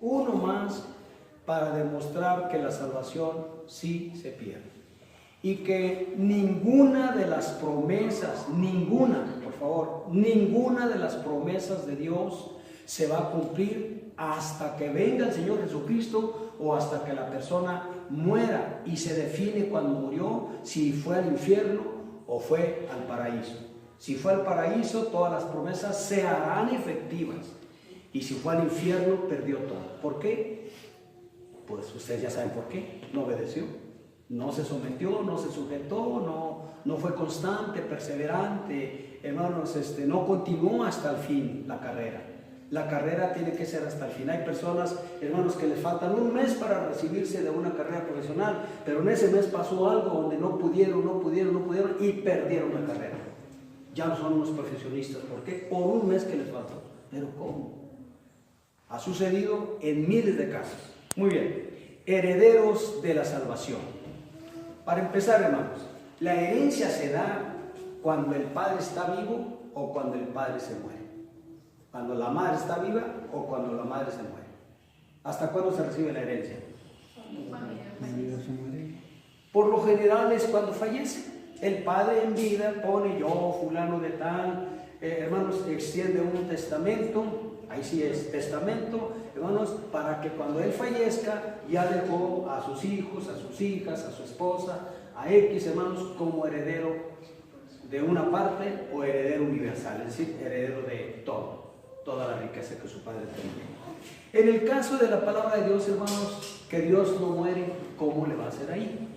uno más para demostrar que la salvación sí se pierde. Y que ninguna de las promesas, ninguna, por favor, ninguna de las promesas de Dios se va a cumplir hasta que venga el Señor Jesucristo o hasta que la persona muera, y se define cuando murió si fue al infierno o fue al paraíso. Si fue al paraíso, todas las promesas se harán efectivas, y si fue al infierno, perdió todo. ¿Por qué? Pues ustedes ya saben por qué. No obedeció, no se sometió, no se sujetó, no fue constante, perseverante, hermanos, no continuó hasta el fin la carrera. La carrera tiene que ser hasta el fin. Hay personas, hermanos, que les faltan un mes para recibirse de una carrera profesional, pero en ese mes pasó algo donde no pudieron y perdieron la carrera. Ya no son unos profesionistas. ¿Por qué? Por un mes que les faltó. ¿Pero cómo? Ha sucedido en miles de casos. Muy bien. Herederos de la salvación. Para empezar, hermanos, la herencia se da cuando el padre está vivo o cuando el padre se muere. Cuando la madre está viva o cuando la madre se muere. ¿Hasta cuándo se recibe la herencia? Por lo general es cuando fallece. El padre en vida pone: yo, fulano de tal, hermanos, extiende un testamento. Ahí sí es testamento, hermanos, para que cuando él fallezca ya dejó a sus hijos, a sus hijas, a su esposa, a X, hermanos, como heredero de una parte o heredero universal, es decir, heredero de toda la riqueza que su padre tenía. En el caso de la palabra de Dios, hermanos, que Dios no muere, ¿cómo le va a hacer ahí?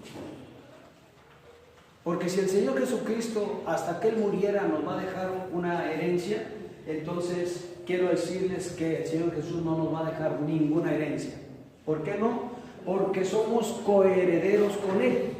Porque si el Señor Jesucristo, hasta que Él muriera, nos va a dejar una herencia, entonces quiero decirles que el Señor Jesús no nos va a dejar ninguna herencia. ¿Por qué no? Porque somos coherederos con Él.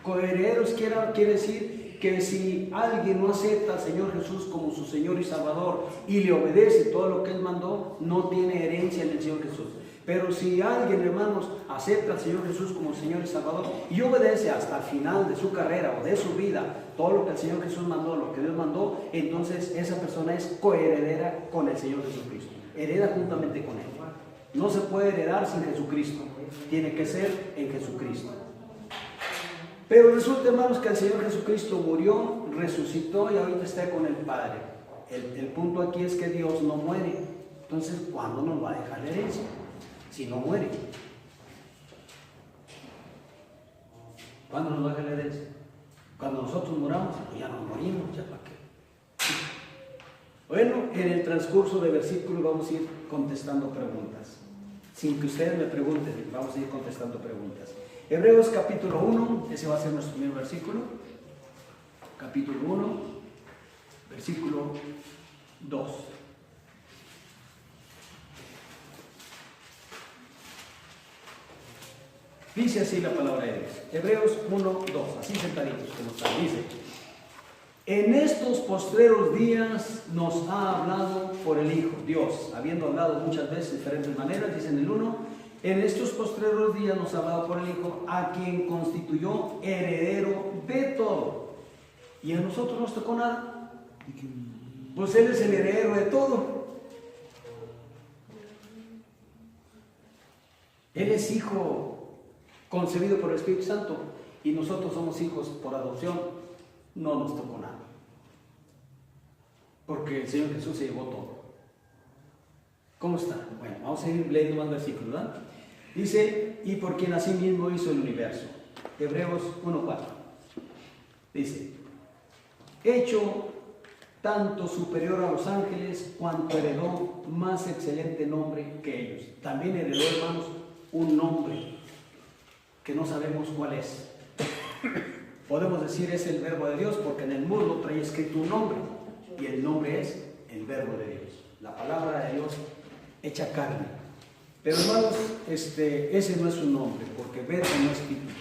Coherederos quiere decir que si alguien no acepta al Señor Jesús como su Señor y Salvador y le obedece todo lo que Él mandó, no tiene herencia en el Señor Jesús. Pero si alguien, hermanos, acepta al Señor Jesús como Señor y Salvador y obedece hasta el final de su carrera o de su vida todo lo que el Señor Jesús mandó, lo que Dios mandó, entonces esa persona es coheredera con el Señor Jesucristo. Hereda juntamente con Él. No se puede heredar sin Jesucristo. Tiene que ser en Jesucristo. Pero resulta, hermanos, que el Señor Jesucristo murió, resucitó y ahorita está con el Padre. El punto aquí es que Dios no muere. Entonces, ¿cuándo nos va a dejar la herencia? Si no muere. ¿Cuándo nos va a dejar la herencia? Cuando nosotros muramos, pues ya nos morimos, ya para qué. Bueno, en el transcurso de versículos vamos a ir contestando preguntas. Sin que ustedes me pregunten, vamos a ir contestando preguntas. Hebreos capítulo 1, ese va a ser nuestro primer versículo. Capítulo 1, versículo 2. Dice así la palabra de Dios. Hebreos 1, 2, así sentaditos como están. Dice: en estos postreros días nos ha hablado por el Hijo. Dios, habiendo hablado muchas veces de diferentes maneras, dice en el 1, en estos postreros días nos ha hablado por el Hijo, a quien constituyó heredero de todo. ¿Y a nosotros no nos tocó nada? Pues Él es el heredero de todo. Él es Hijo concebido por el Espíritu Santo y nosotros somos hijos por adopción. No nos tocó nada, porque el Señor Jesús se llevó todo. ¿Cómo está? Bueno, vamos a ir leyendo más versículos, ¿verdad? Dice: y por quien asimismo hizo el universo. Hebreos 1:4 dice: hecho tanto superior a los ángeles, cuanto heredó más excelente nombre que ellos. También heredó, hermanos, un nombre que no sabemos cuál es. Podemos decir es el verbo de Dios, porque en el muslo trae escrito un nombre, y el nombre es el verbo de Dios, la palabra de Dios hecha carne. Pero, hermanos, ese no es un nombre, porque verbo no es título.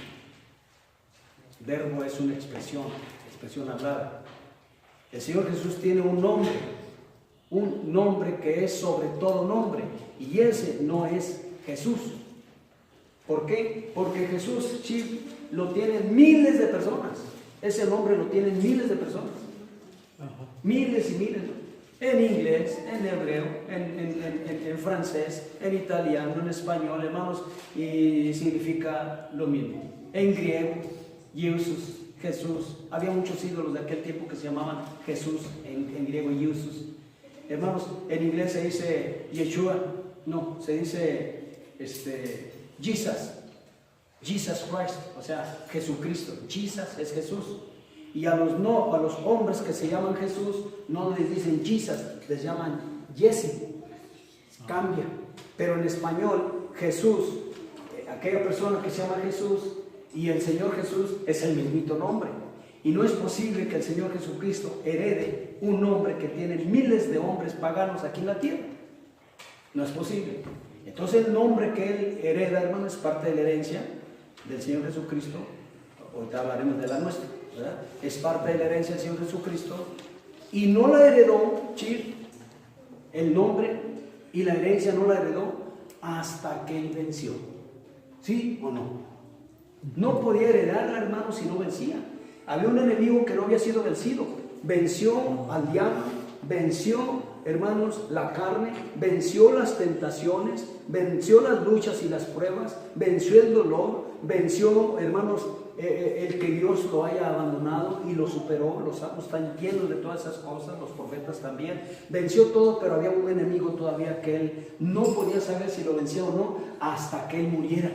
Verbo es una expresión hablada. El Señor Jesús tiene un nombre que es sobre todo nombre, y ese no es Jesús. ¿Por qué? Porque Jesús sí lo tienen miles de personas. Ese nombre lo tienen miles de personas. Miles y miles. En inglés, en hebreo, en francés, en italiano, en español, hermanos, y significa lo mismo. En griego, Jesús. Había muchos ídolos de aquel tiempo que se llamaban Jesús, en griego Jesús. Hermanos, en inglés se dice Yeshua, no, se dice Jesus Christ, o sea, Jesucristo. Jesus es Jesús. Y a los hombres que se llaman Jesús, no les dicen Jesus, les llaman Jesse. Cambia. Pero en español, Jesús, aquella persona que se llama Jesús y el Señor Jesús es el mismito nombre. Y no es posible que el Señor Jesucristo herede un nombre que tiene miles de hombres paganos aquí en la tierra. No es posible. Entonces el nombre que Él hereda, hermano, es parte de la herencia del Señor Jesucristo. Ahorita hablaremos de la nuestra, ¿verdad? Es parte de la herencia del Señor Jesucristo. Y no la heredó, el nombre y la herencia no la heredó hasta que Él venció. ¿Sí o no? No podía heredarla, hermano, si no vencía. Había un enemigo que no había sido vencido. Venció al diablo, venció, hermanos, la carne, venció las tentaciones, venció las luchas y las pruebas, venció el dolor, venció, hermanos, el que Dios lo haya abandonado y lo superó. Los salmos están llenos de todas esas cosas, los profetas también. Venció todo, pero había un enemigo todavía que él no podía saber si lo vencía o no hasta que él muriera.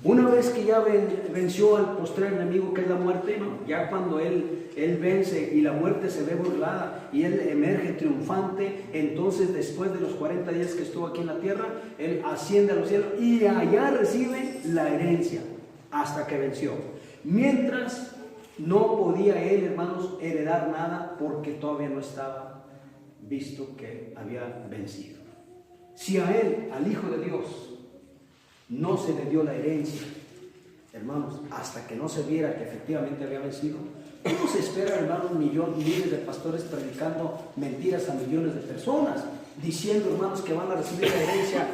Una vez que ya venció al postrer enemigo, que es la muerte, ¿no? Ya cuando él vence y la muerte se ve burlada y él emerge triunfante, entonces después de los 40 días que estuvo aquí en la tierra, él asciende a los cielos y allá recibe la herencia hasta que venció. Mientras no podía él, hermanos, heredar nada porque todavía no estaba visto que había vencido. Si a él, al Hijo de Dios, no se le dio la herencia, hermanos, hasta que no se viera que efectivamente había vencido, ¿cómo se espera, hermanos, miles de pastores predicando mentiras a millones de personas, diciendo, hermanos, que van a recibir la herencia,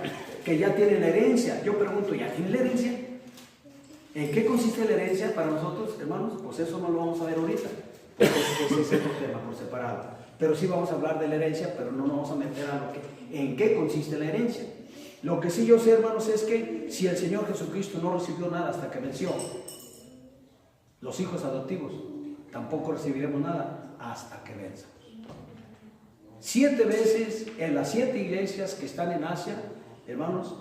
que ya tienen la herencia? Yo pregunto, ¿ya tienen la herencia? ¿En qué consiste la herencia para nosotros, hermanos? Pues eso no lo vamos a ver ahorita, porque ese es otro tema por separado. Pero sí vamos a hablar de la herencia, pero no nos vamos a meter a en qué consiste la herencia. Lo que sí yo sé, hermanos, es que si el Señor Jesucristo no recibió nada hasta que venció, los hijos adoptivos tampoco recibiremos nada hasta que venzamos. 7 veces en las 7 iglesias que están en Asia, hermanos,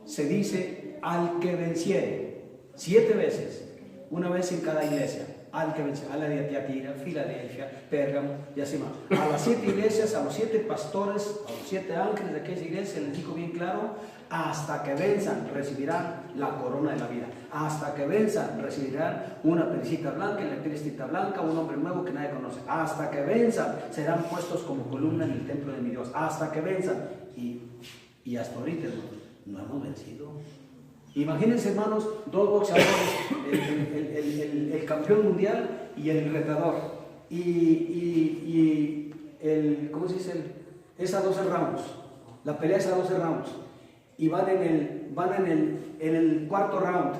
se dice al que venciere. 7 veces, una vez en cada iglesia. Al que venciere, a la de Tiatira, Filadelfia, Pérgamo y así más. A las 7 iglesias, a los 7 pastores, a los 7 ángeles de aquellas iglesias les dijo bien claro: hasta que venzan recibirán la corona de la vida. Hasta que venzan recibirán una pericita blanca y la pericita blanca, un hombre nuevo que nadie conoce. Hasta que venzan serán puestos como columna en el templo de mi Dios. Hasta que venzan. Y hasta ahorita no hemos vencido. Imagínense, hermanos, 2 boxeadores, el campeón mundial y el retador. Y ¿cómo se dice? Es a 12 rounds. La pelea es a 12 rounds. Y van en el 4º round.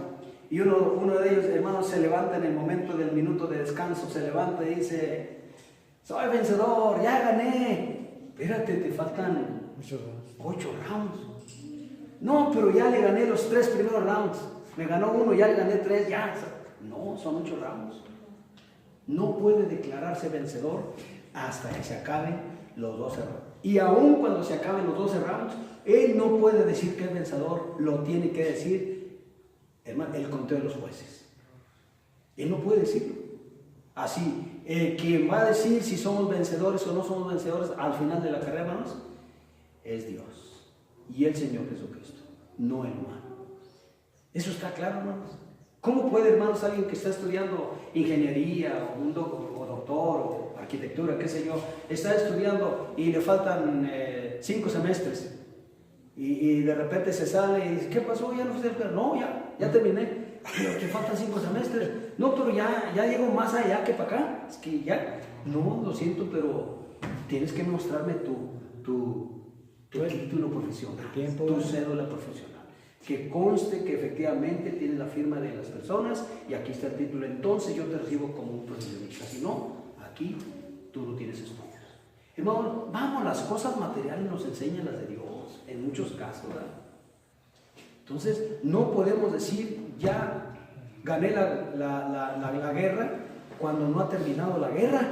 Y uno de ellos, hermanos, se levanta en el momento del minuto de descanso, se levanta y dice: soy vencedor, ya gané. Espérate, te faltan 8 rounds. No, pero ya le gané los 3 primeros rounds. Me ganó uno, ya le gané 3, ya. No, son 8 rounds. No puede declararse vencedor hasta que se acaben los 12 rounds. Y aun cuando se acaben los 12 rounds, él no puede decir que es vencedor. Lo tiene que decir, hermano, el conteo de los jueces. Él no puede decirlo. Así, quien va a decir si somos vencedores o no somos vencedores al final de la carrera, hermanos, es Dios. Y el Señor Jesucristo, no el humano. Eso está claro, hermanos. ¿Cómo puede, hermanos, alguien que está estudiando ingeniería o doctor o arquitectura, qué sé yo, está estudiando y le faltan 5 semestres y de repente se sale y dice: ¿qué pasó? ¿Ya no fue? No, ya terminé. Pero te faltan 5 semestres. No, pero ya llego más allá que para acá. Es que ya, no, lo siento, pero tienes que mostrarme tu título profesional, tu cédula profesional, que conste que efectivamente tienes la firma de las personas y aquí está el título. Entonces yo te recibo como un profesionista. Si no, aquí tú no tienes estudios. Hermano, vamos, las cosas materiales nos enseñan las de Dios, en muchos casos, ¿verdad? Entonces, no podemos decir, ya gané la guerra, cuando no ha terminado la guerra.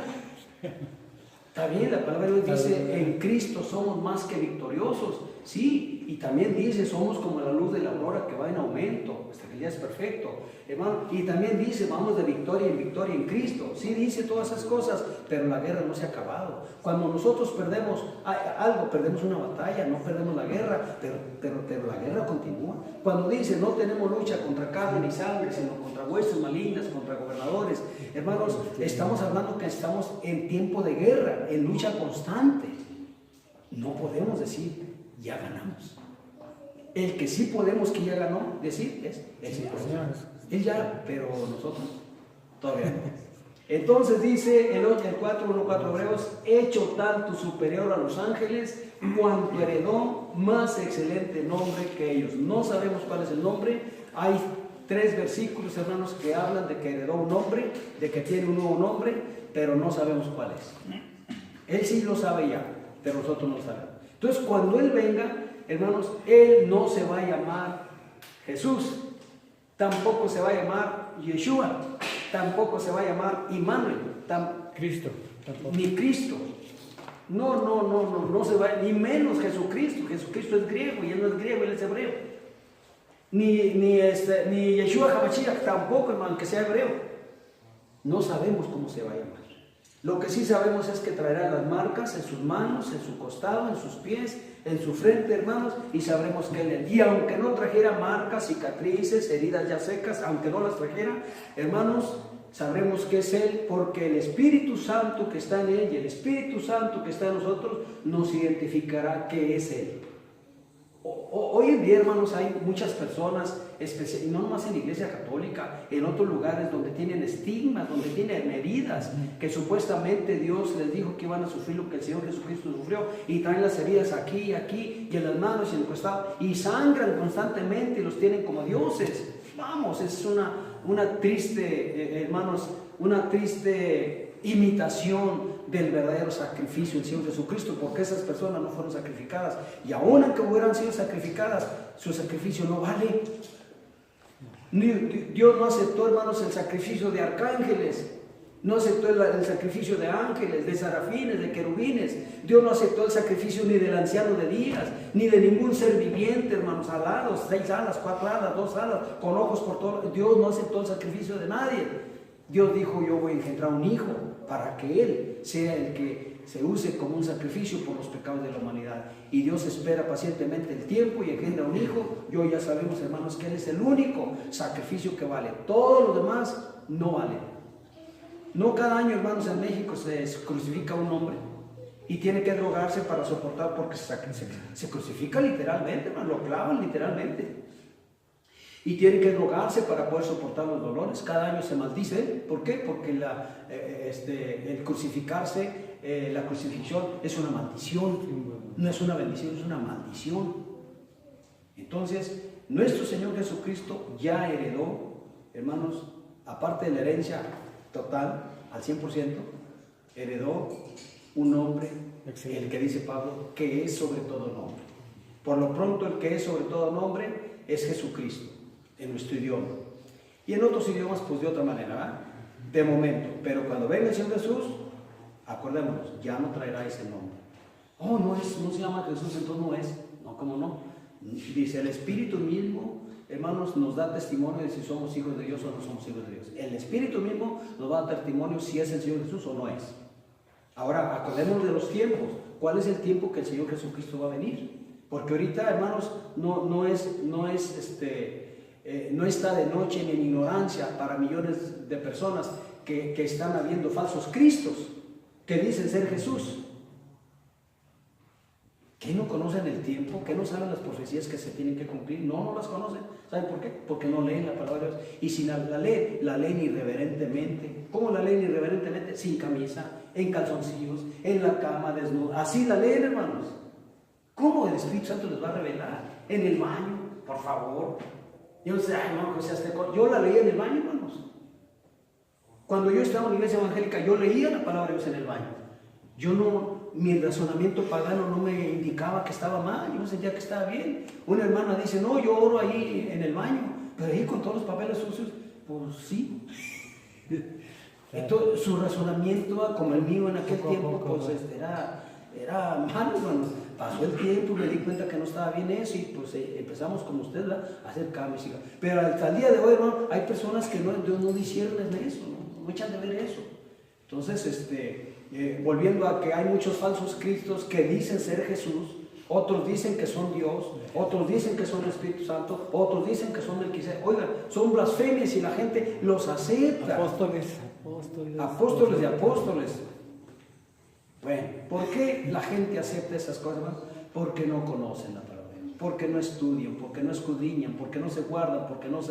Está bien, la palabra de Dios dice, en Cristo somos más que victoriosos. Sí, y también dice, somos como la luz de la aurora que va en aumento, hasta que el día es perfecto, hermano. Y también dice, vamos de victoria en victoria en Cristo. Sí, dice todas esas cosas, pero la guerra no se ha acabado. Cuando nosotros perdemos algo, perdemos una batalla, no perdemos la guerra, pero la guerra continúa. Cuando dice, no tenemos lucha contra carne ni sangre, sino contra huestes malignas, contra gobernadores, hermanos, estamos hablando que estamos en tiempo de guerra, en lucha constante. No podemos decir, ya ganamos. El que sí podemos que ya ganó, decir, es el Señor. Él ya, pero nosotros todavía no. Entonces dice el 4:1-4 Hebreos, hecho tanto superior a los ángeles, cuanto heredó más excelente nombre que ellos. No sabemos cuál es el nombre. Hay 3 versículos, hermanos, que hablan de que heredó un nombre, de que tiene un nuevo nombre, pero no sabemos cuál es. Él sí lo sabe ya, pero nosotros no sabemos. Entonces, cuando Él venga, hermanos, Él no se va a llamar Jesús, tampoco se va a llamar Yeshua, tampoco se va a llamar Immanuel, Cristo, tampoco. Ni Cristo. No se va, ni menos Jesucristo. Jesucristo es griego y Él no es griego, Él es hebreo. Ni Yeshua HaMashiach tampoco, hermano, que sea hebreo. No sabemos cómo se va a llamar. Lo que sí sabemos es que traerá las marcas en sus manos, en su costado, en sus pies, en su frente, hermanos, y sabremos que Él es. Y aunque no trajera marcas, cicatrices, heridas ya secas, aunque no las trajera, hermanos, sabremos que es Él, porque el Espíritu Santo que está en Él y el Espíritu Santo que está en nosotros nos identificará que es Él. Hoy en día, hermanos, hay muchas personas, y no nomás en la Iglesia Católica, en otros lugares donde tienen estigmas, donde tienen heridas, que supuestamente Dios les dijo que iban a sufrir lo que el Señor Jesucristo sufrió, y traen las heridas aquí, y en las manos y en el costado, y sangran constantemente y los tienen como dioses. Vamos, es una triste, hermanos, una triste imitación del verdadero sacrificio del Señor Jesucristo, porque esas personas no fueron sacrificadas, y aun aunque hubieran sido sacrificadas, su sacrificio no vale. Dios no aceptó, hermanos, el sacrificio de arcángeles, no aceptó el sacrificio de ángeles, de serafines, de querubines. Dios no aceptó el sacrificio ni del anciano de días, ni de ningún ser viviente, hermanos, alados, 6 alas, 4 alas, 2 alas, con ojos por todo. Dios no aceptó el sacrificio de nadie. Dios dijo, yo voy a engendrar un hijo para que Él sea el que se use como un sacrificio por los pecados de la humanidad. Y Dios espera pacientemente el tiempo y engendra un hijo. Y hoy ya sabemos, hermanos, que Él es el único sacrificio que vale. Todos los demás no valen. No cada año, hermanos, en México se crucifica un hombre y tiene que drogarse para soportar, porque se crucifica literalmente, hermano, lo clavan literalmente. Y tiene que drogarse para poder soportar los dolores. Cada año se maldice. ¿Por qué? Porque el crucificarse, la crucifixión es una maldición. No es una bendición, es una maldición. Entonces, nuestro Señor Jesucristo ya heredó, hermanos, aparte de la herencia total, al 100%, heredó un nombre, el que dice Pablo, que es sobre todo nombre. Por lo pronto, el que es sobre todo nombre es Jesucristo, en nuestro idioma. Y en otros idiomas, pues de otra manera, ¿verdad? De momento. Pero cuando venga el Señor Jesús, acordémonos, ya no traerá ese nombre. Oh, no se llama Jesús, entonces no es. No, ¿cómo no? Dice, el Espíritu mismo, hermanos, nos da testimonio de si somos hijos de Dios o no somos hijos de Dios. El Espíritu mismo nos va a dar testimonio si es el Señor Jesús o no es. Ahora, acordémonos de los tiempos. ¿Cuál es el tiempo que el Señor Jesucristo va a venir? Porque ahorita, hermanos, no está de noche ni en ignorancia para millones de personas que están habiendo falsos cristos que dicen ser Jesús. ¿Qué no conocen el tiempo? ¿Qué no saben las profecías que se tienen que cumplir? No las conocen. ¿Saben por qué? Porque no leen la palabra de Dios. Y si la leen irreverentemente. ¿Cómo la leen irreverentemente? Sin camisa, en calzoncillos, en la cama, desnudo. Así la leen, hermanos. ¿Cómo el Espíritu Santo les va a revelar? En el baño, por favor. Yo no sé, yo la leía en el baño, hermanos. Cuando yo estaba en la iglesia evangélica, yo leía la palabra de Dios en el baño. Yo mi razonamiento pagano no me indicaba que estaba mal, yo sentía que estaba bien. Una hermana dice, no, yo oro ahí en el baño, pero ahí con todos los papeles sucios, pues sí. Entonces, su razonamiento, como el mío en aquel tiempo, pues era malo, hermano. Pasó el tiempo, me di cuenta que no estaba bien eso y pues empezamos como usted, ¿verdad?, a hacer cambios. Pero hasta el día de hoy, hermano, hay personas que no disciernen eso, no echan de ver eso. Entonces, volviendo a que hay muchos falsos cristos que dicen ser Jesús, otros dicen que son Dios, otros dicen que son Espíritu Santo, otros dicen que son Melquisedec. Oigan, son blasfemias y la gente los acepta. Apóstoles de apóstoles. Bueno, ¿por qué la gente acepta esas cosas? Porque no conocen la palabra de Dios, porque no estudian, porque no escudriñan, porque no se guardan, porque no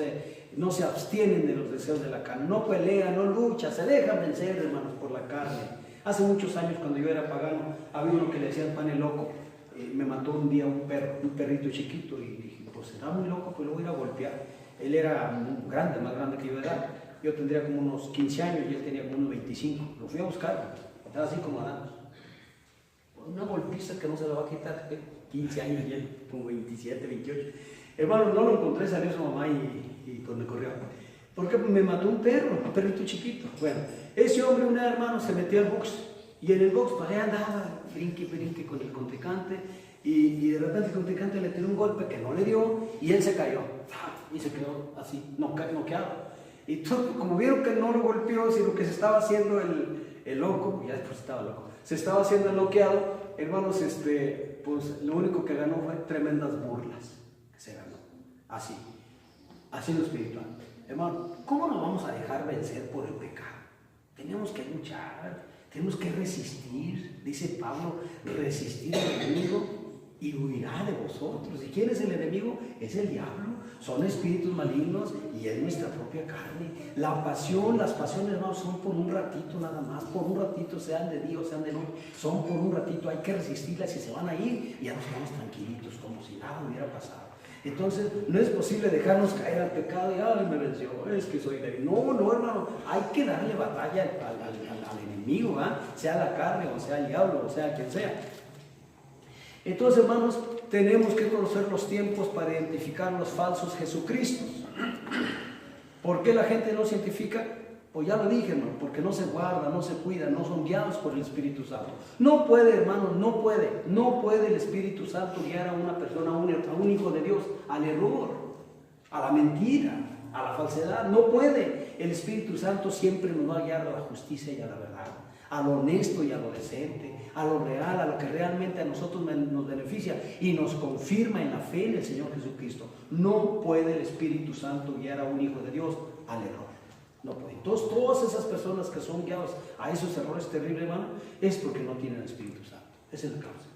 se abstienen de los deseos de la carne, no pelean, no luchan, se dejan vencer, hermanos, por la carne. Hace muchos años, cuando yo era pagano, había uno que le decían pan el loco. Me mató un día un perrito chiquito y dije, pues era muy loco, pues lo voy a ir a golpear. Él era grande, más grande que yo de edad. Yo tendría como unos 15 años y él tenía como unos 25. Lo fui a buscar, estaba así como andando. Una golpiza que no se la va a quitar. 15 años y él como 27, 28. Hermano, no lo encontré, salió su mamá y pues me corrió. Porque me mató un perrito chiquito. Bueno, ese hombre, un hermano, se metió al box. Y en el box, pues allá andaba, brinque con el contrincante. Y de repente el contrincante le tiró un golpe que no le dio y él se cayó. Y se quedó así, noqueado. Y todo, como vieron que no lo golpeó, sino que se estaba haciendo el loco, ya después estaba loco, se estaba haciendo el noqueado, hermanos, pues lo único que ganó fue tremendas burlas que se ganó. Así en lo espiritual. Hermano, ¿cómo nos vamos a dejar vencer por el pecado? Tenemos que luchar, tenemos que resistir. Dice Pablo, resistir al enemigo y huirá de vosotros. ¿Y quién es el enemigo? Es el diablo. Son espíritus malignos y es nuestra propia carne. Las pasiones, hermanos, son por un ratito nada más. Por un ratito, sean de día o sean de noche. Son por un ratito, hay que resistirlas y se van a ir y ya nos quedamos tranquilitos, como si nada hubiera pasado. Entonces, no es posible dejarnos caer al pecado y, ay, me venció, es que soy débil. No, hermano, hay que darle batalla al enemigo, sea la carne, o sea el diablo, o sea quien sea. Entonces, hermanos, tenemos que conocer los tiempos para identificar los falsos Jesucristos. ¿Por qué la gente no se identifica? Pues ya lo dije, hermano, porque no se guarda, no se cuida, no son guiados por el Espíritu Santo. No puede, hermano, no puede el Espíritu Santo guiar a una persona, a un hijo de Dios, al error, a la mentira, a la falsedad. No puede. El Espíritu Santo siempre nos va a guiar a la justicia y a la verdad, a lo honesto y a lo decente, a lo real, a lo que realmente a nosotros nos beneficia y nos confirma en la fe en el Señor Jesucristo. No puede el Espíritu Santo guiar a un hijo de Dios al error. No puede. Entonces, todas esas personas que son guiadas a esos errores terribles, hermano, es porque no tienen el Espíritu Santo. Esa es la causa.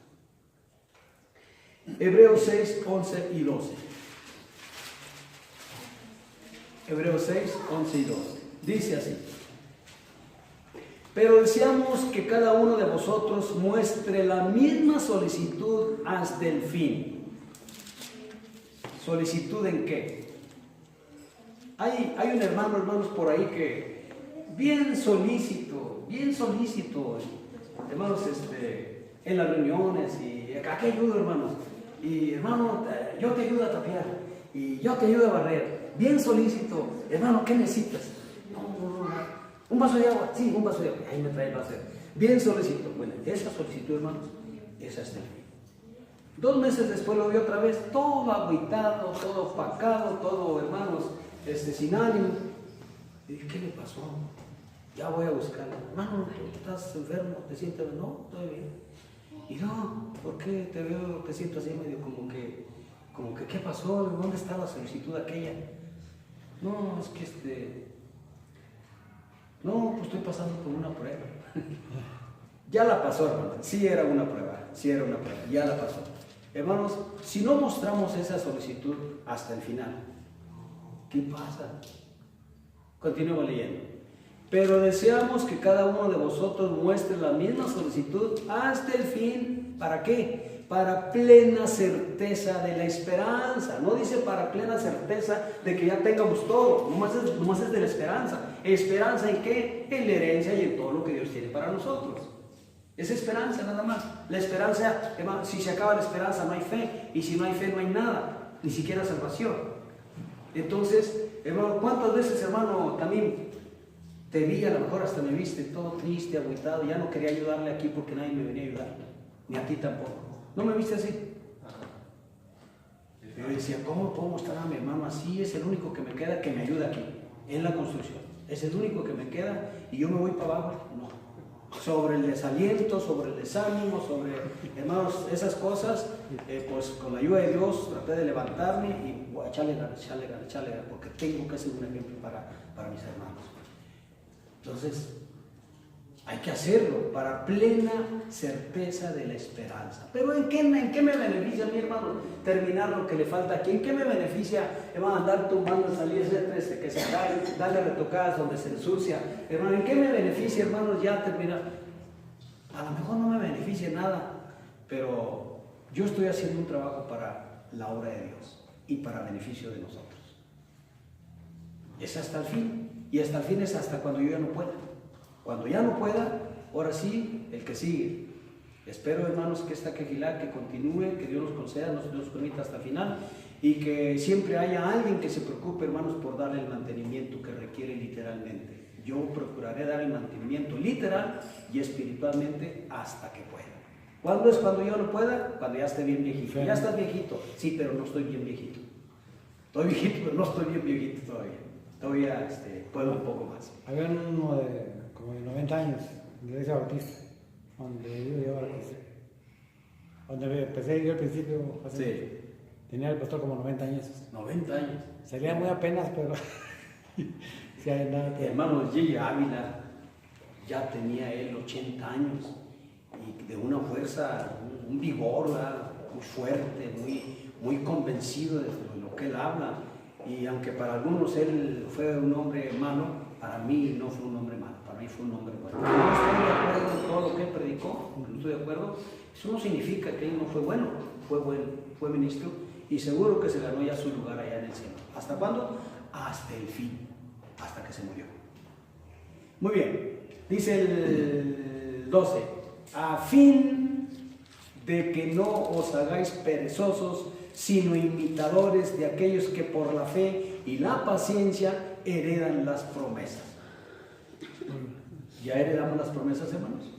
Hebreos 6, 11 y 12. Hebreos 6, 11 y 12. Dice así: pero deseamos que cada uno de vosotros muestre la misma solicitud hasta el fin. ¿Solicitud en qué? Hay un hermano, hermanos, por ahí que bien solícito, hermanos, en las reuniones, y acá que ayudo, hermanos, y hermano, yo te ayudo a tapear, y yo te ayudo a barrer, bien solícito, hermano, ¿qué necesitas? No, un vaso de agua, sí, un vaso de agua, ahí me trae el vaso de agua, bien solícito. Bueno, esa solicitud, hermanos, esa es el fin. 2 meses después lo vi otra vez, todo agüitado, todo opacado, todo, hermanos, sin ánimo. Y dije, ¿qué le pasó? Ya voy a buscarlo. Hermano, ¿tú estás enfermo? ¿Te sientes? No, estoy bien. Y no, ¿por qué te veo, te siento así medio como que, ¿qué pasó? ¿Dónde está la solicitud aquella? No, es que no, pues estoy pasando por una prueba. Ya la pasó, hermano. Sí era una prueba, ya la pasó. Hermanos, si no mostramos esa solicitud hasta el final, ¿qué pasa? Continúo leyendo. Pero deseamos que cada uno de vosotros muestre la misma solicitud hasta el fin. ¿Para qué? Para plena certeza de la esperanza. No dice para plena certeza de que ya tengamos todo. Nomás es de la esperanza. ¿Esperanza en qué? En la herencia y en todo lo que Dios tiene para nosotros. Es esperanza nada más. La esperanza, hermano, si se acaba la esperanza no hay fe, y si no hay fe no hay nada, ni siquiera salvación. Entonces, hermano, ¿cuántas veces, hermano, también te vi, a lo mejor hasta me viste todo triste, agüitado, ya no quería ayudarle aquí porque nadie me venía a ayudar, ni a ti tampoco? ¿No me viste así? Yo decía, ¿cómo puedo mostrar a mi hermano así? Es el único que me queda que me ayuda aquí, en la construcción. Es el único que me queda y yo me voy para abajo. No. Sobre el desaliento, sobre el desánimo, sobre, hermanos, esas cosas, pues con la ayuda de Dios traté de levantarme y voy a echarle ganas, porque tengo que ser un ejemplo para mis hermanos. Entonces, hay que hacerlo para plena certeza de la esperanza. Pero ¿en qué me beneficia, mi hermano, terminar lo que le falta aquí? ¿En qué me beneficia, hermano, andar tumbando el salir ese que se cae, darle retocadas donde se ensucia? Hermano, ¿en qué me beneficia, hermano, ya terminar? A lo mejor no me beneficia nada, pero yo estoy haciendo un trabajo para la obra de Dios y para beneficio de nosotros. Es hasta el fin, y hasta el fin es hasta cuando yo ya no pueda. Cuando ya no pueda, ahora sí, el que sigue. Espero, hermanos, que esta quejilá que continúe, que Dios nos conceda, nos permita hasta el final, y que siempre haya alguien que se preocupe, hermanos, por darle el mantenimiento que requiere literalmente. Yo procuraré dar el mantenimiento literal y espiritualmente hasta que pueda. ¿Cuándo es cuando yo no pueda? Cuando ya esté bien viejito. Ya estás viejito, sí, pero no estoy bien viejito. Estoy viejito, pero no estoy bien viejito todavía. Todavía puedo un poco más. Había uno de como de 90 años, de la iglesia bautista, donde yo ahora donde empecé yo al principio, Sí. Tenía el pastor como 90 años. 90 años. Salía muy apenas, pero sí hay nada. Hermano Gigi Ávila, ya tenía él 80 años y de una fuerza, un vigor, ¿verdad? Muy fuerte, muy convencido de lo que él habla. Y aunque para algunos él fue un hombre malo, para mí no fue un hombre malo, para mí fue un hombre bueno. No estoy de acuerdo en todo lo que él predicó, no estoy de acuerdo. Eso no significa que él no fue bueno, fue ministro y seguro que se ganó ya su lugar allá en el cielo. ¿Hasta cuándo? Hasta el fin, hasta que se murió. Muy bien, dice el 12, a fin de que no os hagáis perezosos, sino imitadores de aquellos que por la fe y la paciencia heredan las promesas. ¿Ya heredamos las promesas, hermanos?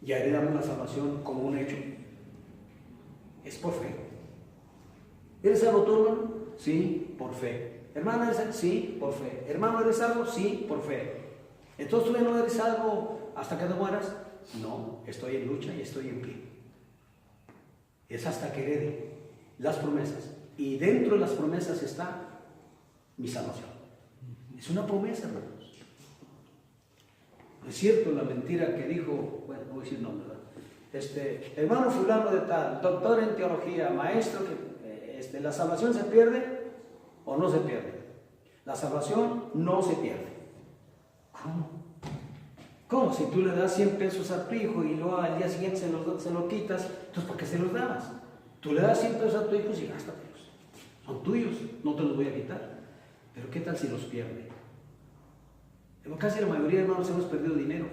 ¿Ya heredamos la salvación como un hecho? Es por fe. ¿Eres salvo tú, hermano? Sí, por fe. ¿Hermano, eres salvo? Sí, por fe. ¿Hermano, eres salvo? Sí, por fe. ¿Entonces tú ya no eres salvo hasta que te mueras? No, estoy en lucha y estoy en pie. Es hasta que herede las promesas. Y dentro de las promesas está mi salvación. Es una promesa, hermanos. No es cierto la mentira que dijo, bueno, no voy a decir nombre, ¿verdad? Hermano fulano de tal, doctor en teología, maestro, que la salvación se pierde o no se pierde. La salvación no se pierde. ¿Cómo? ¿Cómo? Si tú le das 100 pesos a tu hijo y luego al día siguiente se los quitas, entonces ¿por qué se los dabas? Tú le das 100 pesos a tu hijo y gástatelos. Son tuyos, no te los voy a quitar. Pero ¿qué tal si los pierde? Casi la mayoría de hermanos hemos perdido dinero.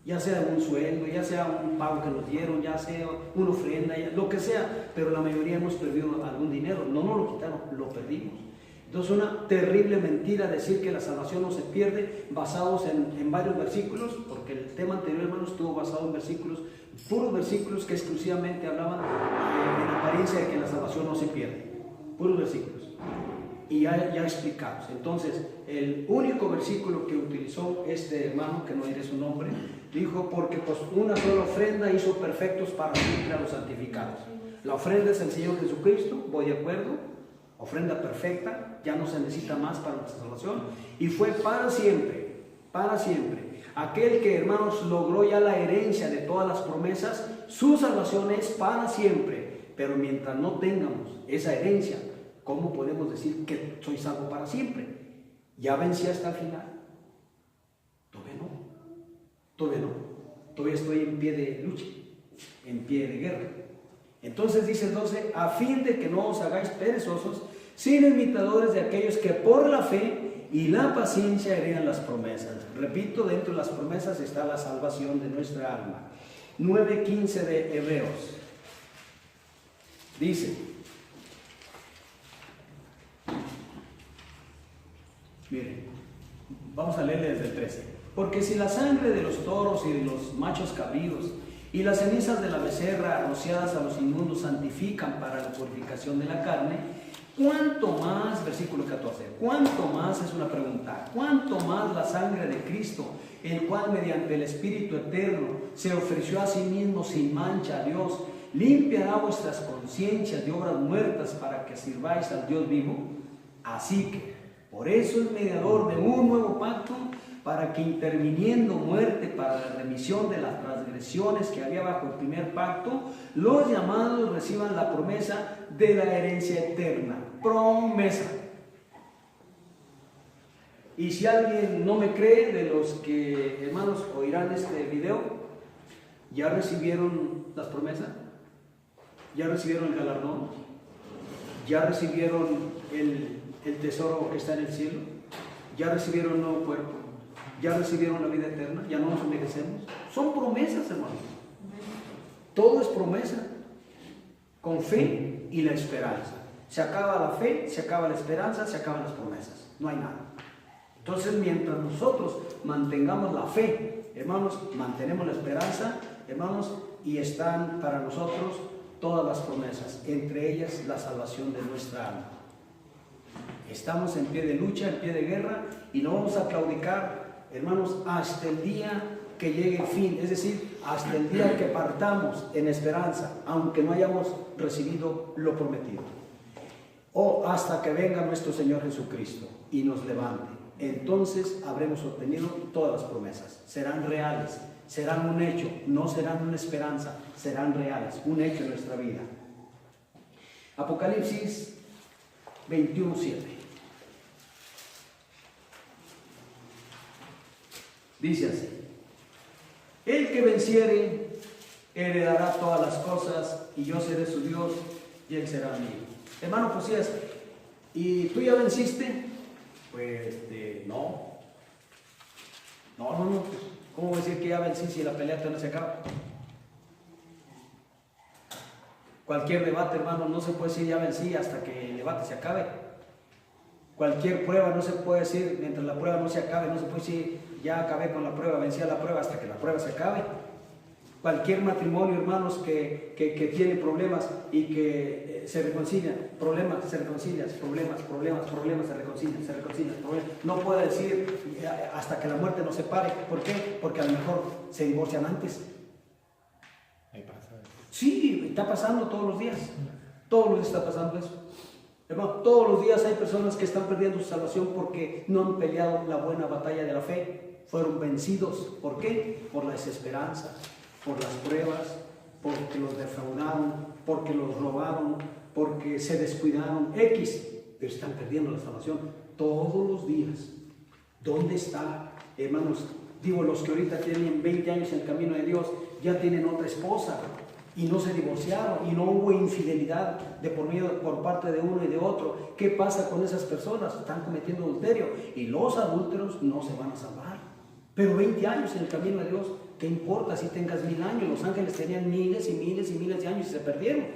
Ya sea un sueldo, ya sea un pago que nos dieron, ya sea una ofrenda, lo que sea. Pero la mayoría hemos perdido algún dinero. No nos lo quitaron, lo perdimos. Entonces, una terrible mentira decir que la salvación no se pierde, basados en varios versículos, porque el tema anterior, hermanos, estuvo basado en versículos, puros versículos que exclusivamente hablaban en apariencia de que la salvación no se pierde. Puros versículos. Y ya explicados. Entonces, el único versículo que utilizó este hermano, que no diré su nombre, dijo, porque pues una sola ofrenda hizo perfectos para siempre a los santificados. La ofrenda es el Señor Jesucristo, voy de acuerdo. Ofrenda perfecta, ya no se necesita más para nuestra salvación, y fue para siempre, para siempre. Aquel que, hermanos, logró ya la herencia de todas las promesas, su salvación es para siempre. Pero mientras no tengamos esa herencia, ¿cómo podemos decir que soy salvo para siempre? ¿Ya vencí hasta el final? Todavía no, todavía no. Todavía estoy en pie de lucha, en pie de guerra. Entonces dice el 12, a fin de que no os hagáis perezosos, sino imitadores de aquellos que por la fe y la paciencia heredan las promesas. Repito, dentro de las promesas está la salvación de nuestra alma. 9:15 de Hebreos. Dice, miren, vamos a leerle desde el 13. Porque si la sangre de los toros y de los machos cabríos y las cenizas de la becerra rociadas a los inmundos santifican para la purificación de la carne, cuánto más, versículo 14, cuánto más, es una pregunta, cuánto más la sangre de Cristo, el cual mediante el Espíritu eterno se ofreció a sí mismo sin mancha a Dios, limpiará vuestras conciencias de obras muertas para que sirváis al Dios vivo. Así que, por eso es mediador de un nuevo pacto, para que interviniendo muerte para la remisión de las transgresiones que había bajo el primer pacto, los llamados reciban la promesa de la herencia eterna. Promesa. Y si alguien no me cree, de los que, hermanos, oirán este video, ¿ya recibieron las promesas? ¿Ya recibieron el galardón? ¿Ya recibieron el tesoro que está en el cielo? ¿Ya recibieron un nuevo cuerpo? ¿Ya recibieron la vida eterna? ¿Ya no nos envejecemos? Son promesas, hermanos. Todo es promesa, con fe y la esperanza. Se acaba la fe, se acaba la esperanza, se acaban las promesas. No hay nada. Entonces, mientras nosotros mantengamos la fe, hermanos, mantenemos la esperanza, hermanos, y están para nosotros todas las promesas, entre ellas la salvación de nuestra alma. Estamos en pie de lucha, en pie de guerra, y no vamos a claudicar, hermanos, hasta el día que llegue el fin, es decir, hasta el día que partamos en esperanza, aunque no hayamos recibido lo prometido, o hasta que venga nuestro Señor Jesucristo y nos levante. Entonces habremos obtenido todas las promesas, serán reales, serán un hecho, no serán una esperanza, serán reales, un hecho en nuestra vida. Apocalipsis 21:7. Dice así: el que venciere heredará todas las cosas, y yo seré su Dios y él será mío. Hermano Josías, ¿y tú ya venciste? Pues no. No. ¿Cómo voy a decir que ya vencí si la pelea todavía no se acaba? Cualquier debate, hermano, no se puede decir ya vencí hasta que el debate se acabe. Cualquier prueba no se puede decir mientras la prueba no se acabe, no se puede decir ya acabé con la prueba, vencí a la prueba hasta que la prueba se acabe. Cualquier matrimonio, hermanos, que tiene problemas y que se reconcilian, problemas, se reconcilian, problemas, se reconcilian, problemas. No puede decir hasta que la muerte nos separe. ¿Por qué? Porque a lo mejor se divorcian antes. Ahí pasa. Sí, está pasando todos los días. Todos los días está pasando eso. Hermano, todos los días hay personas que están perdiendo su salvación porque no han peleado la buena batalla de la fe. Fueron vencidos. ¿Por qué? Por la desesperanza, por las pruebas, porque los defraudaron, porque los robaron, porque se descuidaron, X, pero están perdiendo la salvación todos los días. ¿Dónde está, hermanos? Digo, los que ahorita tienen 20 años en el camino de Dios, ya tienen otra esposa y no se divorciaron y no hubo infidelidad de por parte de uno y de otro. ¿Qué pasa con esas personas? Están cometiendo adulterio y los adúlteros no se van a salvar. Pero 20 años en el camino de Dios, ¿qué importa si tengas 1000 años? Los ángeles tenían miles y miles y miles de años y se perdieron.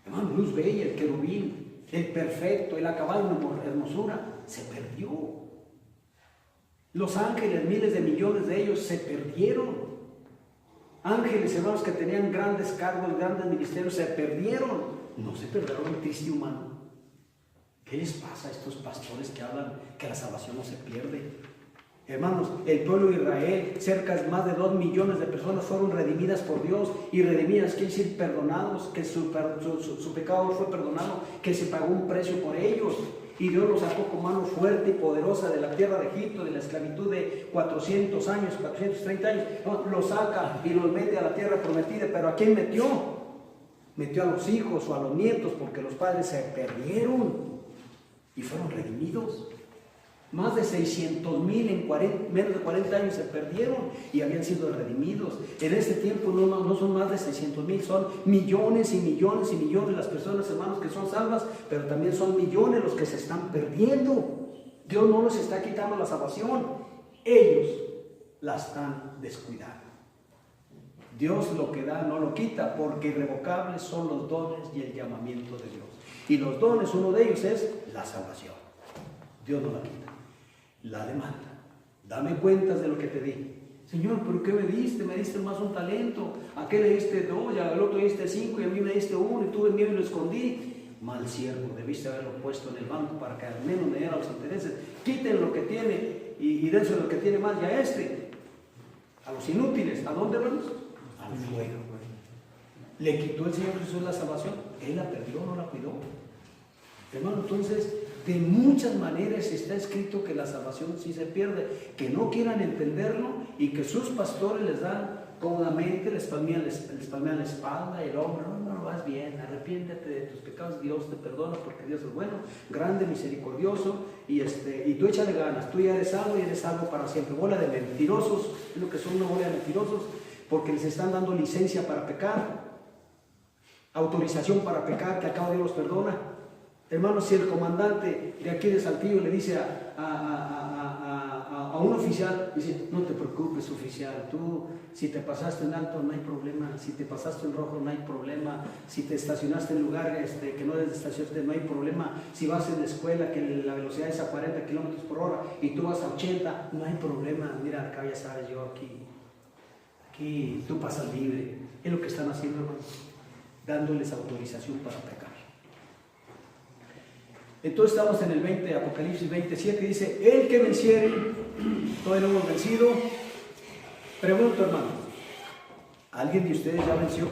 Hermano, luz bella, el querubín, el perfecto, el acabado en hermosura, se perdió. Los ángeles, miles de millones de ellos, se perdieron. Ángeles, hermanos, que tenían grandes cargos, grandes ministerios, se perdieron. No se perdieron el Cristo humano. ¿Qué les pasa a estos pastores que hablan que la salvación no se pierde? Hermanos, el pueblo de Israel, cerca de más de 2 millones de personas fueron redimidas por Dios. Y redimidas quiere decir perdonados, que su pecado fue perdonado, que se pagó un precio por ellos. Y Dios los sacó con mano fuerte y poderosa de la tierra de Egipto, de la esclavitud de 400 años, 430 años. Los saca y los mete a la tierra prometida. ¿Pero a quién metió? Metió a los hijos o a los nietos, porque los padres se perdieron y fueron redimidos. Más de 600,000 en menos de 40 años se perdieron y habían sido redimidos. En este tiempo no son más de 600,000, son millones y millones y millones las personas, hermanos, que son salvas, pero también son millones los que se están perdiendo. Dios no les está quitando la salvación, ellos la están descuidando. Dios lo que da no lo quita, porque irrevocables son los dones y el llamamiento de Dios. Y los dones, uno de ellos es la salvación. Dios no la quita, la demanda. Dame cuentas de lo que te di. Señor, ¿pero qué me diste? Me diste más un talento. ¿A qué le diste 2? Y al otro le diste 5 y a mí me diste 1 y tú el mío y lo escondí. Mal siervo, debiste haberlo puesto en el banco para que al menos me diera los intereses. Quiten lo que tiene y dense lo que tiene más ya a los inútiles. ¿A dónde vamos? Al fuego. ¿Le quitó el Señor Jesús la salvación? Él la perdió, no la cuidó. Hermano, entonces, de muchas maneras está escrito que la salvación sí se pierde, que no quieran entenderlo y que sus pastores les dan cómodamente, les palmean la espalda y el hombro. No, vas bien, arrepiéntete de tus pecados, Dios te perdona porque Dios es bueno, grande, misericordioso, y tú échale ganas, tú ya eres salvo y eres salvo para siempre. Bola de mentirosos, es lo que son, una bola de mentirosos, porque les están dando licencia para pecar, autorización para pecar, que acá Dios los perdona. Hermanos, si el comandante de aquí de Saltillo le dice a un oficial, dice, no te preocupes, oficial, tú si te pasaste en alto no hay problema, si te pasaste en rojo no hay problema, si te estacionaste en lugar que no debes de estacionarte no hay problema, si vas en la escuela que la velocidad es a 40 kilómetros por hora y tú vas a 80, no hay problema. Mira, acá ya sabes, yo aquí tú pasas libre. Es lo que están haciendo, hermanos, dándoles autorización para pecar. Entonces estamos en el Apocalipsis 27, dice, el que venciere, todavía no hemos vencido. Pregunto, hermano, ¿alguien de ustedes ya venció?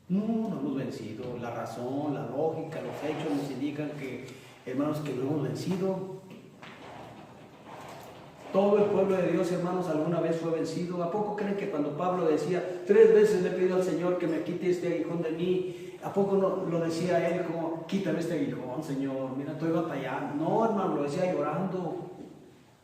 No hemos vencido. La razón, la lógica, los hechos nos indican que, hermanos, que no hemos vencido. Todo el pueblo de Dios, hermanos, alguna vez fue vencido. ¿A poco creen que cuando Pablo decía, 3 veces le he pedido al Señor que me quite este aguijón de mí? ¿A poco no lo decía él como, quítame este aguijón, Señor, mira, estoy batallando? No, hermano, lo decía llorando,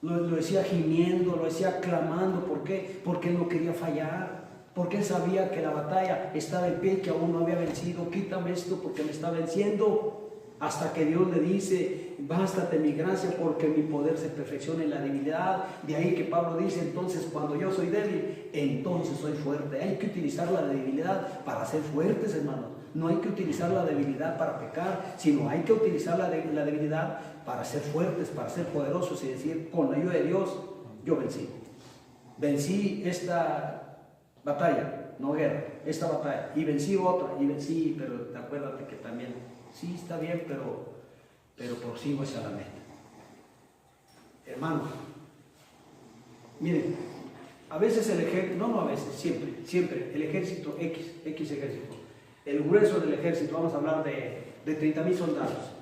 lo decía gimiendo, lo decía clamando. ¿Por qué? Porque él no quería fallar, porque él sabía que la batalla estaba en pie, que aún no había vencido. Quítame esto porque me está venciendo. Hasta que Dios le dice, bástate mi gracia porque mi poder se perfecciona en la debilidad. De ahí que Pablo dice, entonces cuando yo soy débil, entonces soy fuerte. Hay que utilizar la debilidad para ser fuertes, hermanos. No hay que utilizar la debilidad para pecar, sino hay que utilizar la debilidad para ser fuertes, para ser poderosos y decir, con la ayuda de Dios, yo vencí. Vencí esta batalla, no guerra, esta batalla, y vencí otra, y vencí, pero acuérdate que también, sí está bien, pero prosigo hacia la meta. Hermanos, miren, a veces el ejército, no a veces, siempre, el ejército X ejército, el grueso del ejército, vamos a hablar de 30,000 soldados,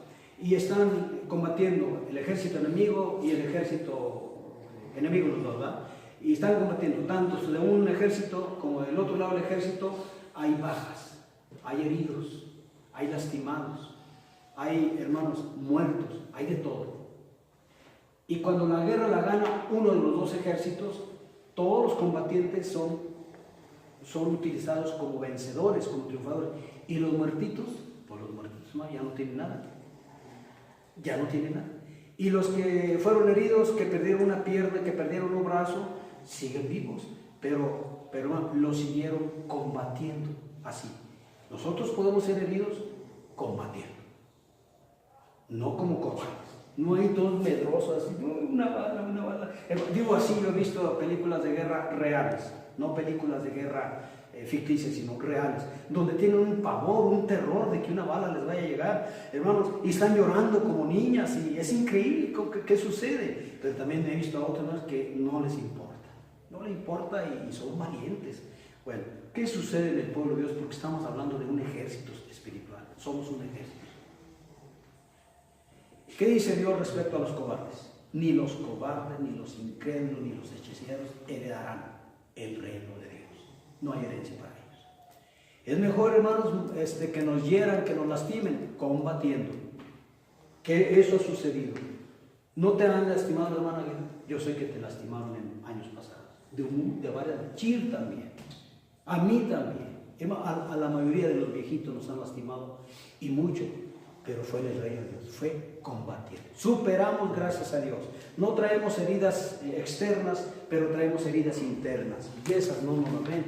y están combatiendo el ejército enemigo y el ejército enemigo, los dos, ¿verdad? Y están combatiendo tanto de un ejército como del otro lado del ejército. Hay bajas, hay heridos, hay lastimados, hay, hermanos, muertos, hay de todo. Y cuando la guerra la gana uno de los dos ejércitos, todos los combatientes son utilizados como vencedores, como triunfadores. Y los muertitos, pues los muertitos no, ya no tienen nada. Ya no tienen nada. Y los que fueron heridos, que perdieron una pierna, que perdieron un brazo, siguen vivos. Pero los siguieron combatiendo así. Nosotros podemos ser heridos combatiendo. No como cobardes. No hay dos medrosos así, una bala. Digo así, yo he visto películas de guerra reales, no películas de guerra ficticias, sino reales, donde tienen un pavor, un terror de que una bala les vaya a llegar, hermanos, y están llorando como niñas, y es increíble qué sucede. Pero también he visto a otros que no les importa y son valientes. Bueno, ¿qué sucede en el pueblo de Dios? Porque estamos hablando de un ejército espiritual, somos un ejército. ¿Qué dice Dios respecto a los cobardes? Ni los cobardes, ni los incrédulos, ni los hechiceros heredarán el reino de Dios. No hay herencia para ellos. Es mejor, hermanos, que nos hieran, que nos lastimen, combatiendo. Que eso ha sucedido. ¿No te han lastimado, hermana Aguirre? Yo sé que te lastimaron en años pasados. De varias, Chir también. A mí también. A la mayoría de los viejitos nos han lastimado y mucho, pero fue el reino de Dios, fue combatir. Superamos, gracias a Dios. No traemos heridas externas, pero traemos heridas internas. Y esas no nos ven,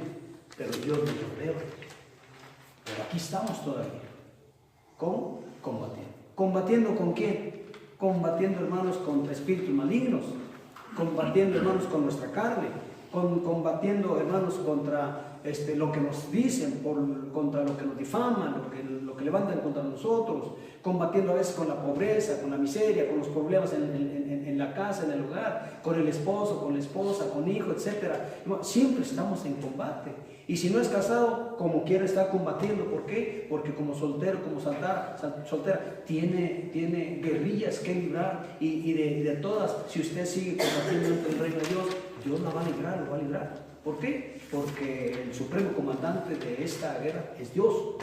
pero Dios nos lo ve. Pero aquí estamos todavía. ¿Cómo? Combatiendo. ¿Combatiendo con quién? Combatiendo, hermanos, contra espíritus malignos. Combatiendo, hermanos, con nuestra carne. Combatiendo, hermanos, contra lo que nos dicen, contra lo que nos difaman, lo que levantan contra nosotros, combatiendo a veces con la pobreza, con la miseria, con los problemas en la casa, en el hogar, con el esposo, con la esposa, con hijos, etc. Siempre estamos en combate. Y si no es casado, como quiera está combatiendo. ¿Por qué? Porque como soltero, como soltera, tiene guerrillas que librar y de todas, si usted sigue combatiendo entre el reino de Dios, Dios la va a librar, lo va a librar. ¿Por qué? Porque el supremo comandante de esta guerra es Dios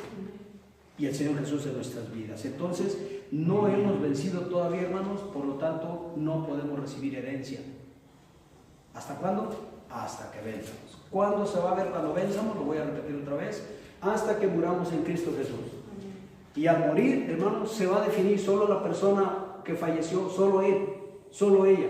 y el Señor Jesús en nuestras vidas. Entonces, no hemos vencido todavía, hermanos, por lo tanto, no podemos recibir herencia. ¿Hasta cuándo? Hasta que venzamos. ¿Cuándo se va a ver cuando venzamos? Lo voy a repetir otra vez. Hasta que muramos en Cristo Jesús. Y al morir, hermanos, se va a definir solo la persona que falleció, solo él, solo ella.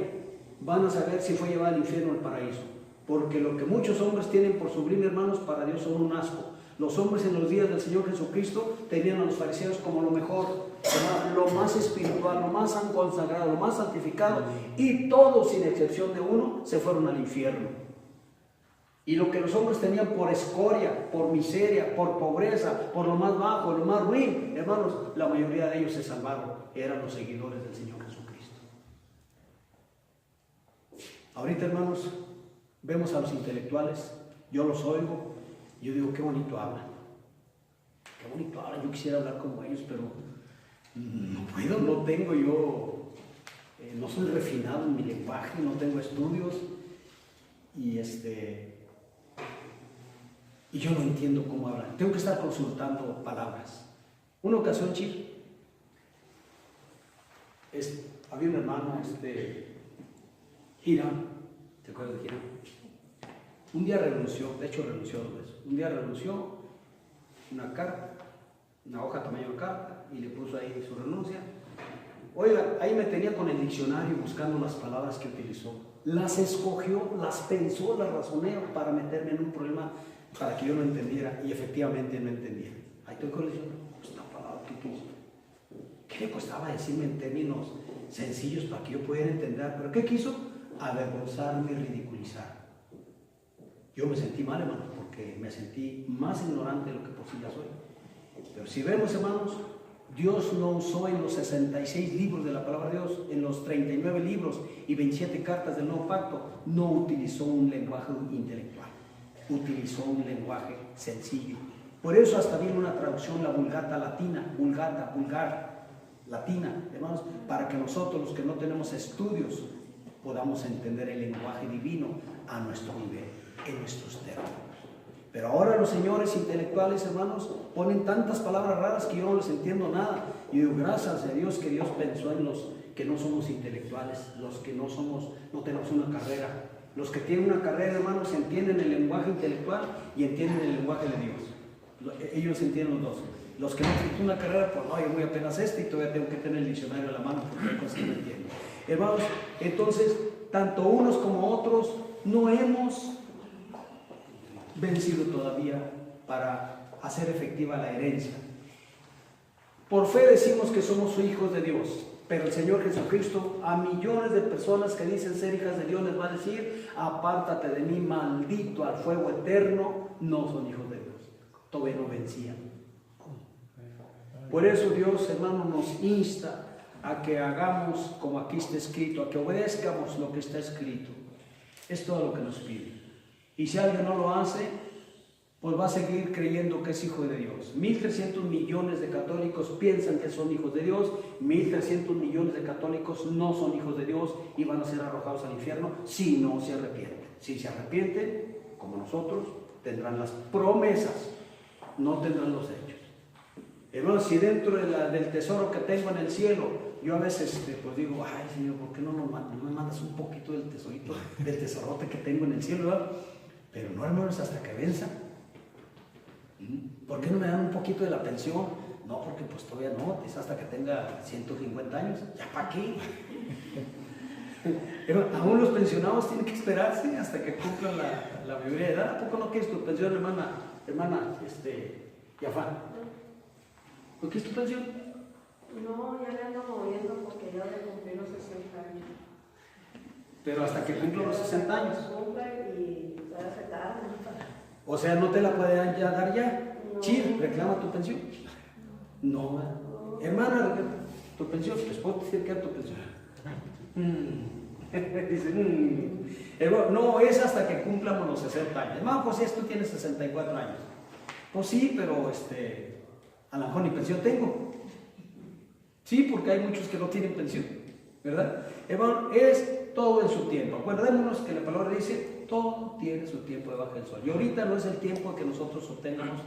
Van a saber si fue llevada al infierno o al paraíso. Porque lo que muchos hombres tienen por sublime, hermanos, para Dios son un asco. Los hombres en los días del Señor Jesucristo tenían a los fariseos como lo mejor, lo más espiritual, lo más consagrado, lo más santificado, y todos, sin excepción de uno, se fueron al infierno. Y lo que los hombres tenían por escoria, por miseria, por pobreza, por lo más bajo, lo más ruin, hermanos, la mayoría de ellos se salvaron, eran los seguidores del Señor Jesucristo. Ahorita, hermanos, vemos a los intelectuales, yo los oigo, yo digo, qué bonito hablan, yo quisiera hablar como ellos, pero no puedo, no tengo yo, no soy refinado en mi lenguaje, no tengo estudios, y yo no entiendo cómo hablan, tengo que estar consultando palabras. Una ocasión, chico, había un hermano, Hiram, ¿te acuerdas de Hiram? Un día renunció, de hecho renunció 2 veces. Un día renunció una carta, una hoja tamaño de carta, y le puso ahí su renuncia. Oiga, ahí me tenía con el diccionario buscando las palabras que utilizó. Las escogió, las pensó, las razoné para meterme en un problema para que yo no entendiera, y efectivamente no entendía. Ahí estoy con el diccionario, esta palabra que tú, ¿qué le costaba decirme en términos sencillos para que yo pudiera entender? ¿Pero qué quiso? Avergonzarme y ridiculizar. Yo me sentí mal, hermanos, porque me sentí más ignorante de lo que por sí ya soy. Pero si vemos, hermanos, Dios no usó en los 66 libros de la palabra de Dios, en los 39 libros y 27 cartas del Nuevo Pacto, no utilizó un lenguaje intelectual, utilizó un lenguaje sencillo. Por eso hasta viene una traducción, la Vulgata latina, vulgar, latina, hermanos, para que nosotros, los que no tenemos estudios, podamos entender el lenguaje divino a nuestro nivel, en nuestros términos. Pero ahora los señores intelectuales, hermanos, ponen tantas palabras raras que yo no les entiendo nada. Y digo, gracias a Dios que Dios pensó en los que no somos intelectuales, los que no tenemos una carrera. Los que tienen una carrera, hermanos, entienden el lenguaje intelectual y entienden el lenguaje de Dios. Ellos entienden los dos. Los que no tienen una carrera, pues no, yo voy apenas y todavía tengo que tener el diccionario a la mano porque hay cosas que no entiendo. Hermanos, entonces, tanto unos como otros no hemos vencido todavía para hacer efectiva la herencia. Por fe decimos que somos hijos de Dios, pero el Señor Jesucristo a millones de personas que dicen ser hijas de Dios les va a decir: apártate de mí, maldito, al fuego eterno. No son hijos de Dios, todavía no vencían. Por eso Dios, hermano, nos insta a que hagamos como aquí está escrito, a que obedezcamos lo que está escrito. Es todo lo que nos pide. Y si alguien no lo hace, pues va a seguir creyendo que es hijo de Dios. 1.300 millones de católicos piensan que son hijos de Dios, 1.300 millones de católicos no son hijos de Dios y van a ser arrojados al infierno si no se arrepienten. Si se arrepienten, como nosotros, tendrán las promesas, no tendrán los hechos. Hermanos, si dentro del tesoro que tengo en el cielo yo a veces pues digo, ay Señor, ¿por qué no me mandas un poquito del tesorito, del tesorote que tengo en el cielo, ¿verdad? Pero no, hermanos, hasta que venza. ¿Por qué no me dan un poquito de la pensión? No, porque pues todavía no, es hasta que tenga 150 años. ¿Ya para qué? Aún los pensionados tienen que esperarse hasta que cumplan la mayoría de edad. ¿A poco no quieres tu pensión, hermana Yafán? ¿No quieres tu pensión? No, ya me ando moviendo porque ya voy a cumplir los 60 años. Pero hasta que cumplan los 60 años. Y todavía se tarda. O sea, ¿no te la pueden ya dar ya? No. Chir, reclama tu pensión. No, hermana, tu pensión, pues puedo decir que es tu pensión. Dice, no, es hasta que cumplamos los 60 años. Hermano José, tú tienes 64 años. Pues sí, pero a lo mejor ni pensión tengo. Sí, porque hay muchos que no tienen pensión, ¿verdad? Hermano, es todo en su tiempo. Acordémonos que la palabra dice, todo tiene su tiempo debajo del sol. Y ahorita no es el tiempo que nosotros obtengamos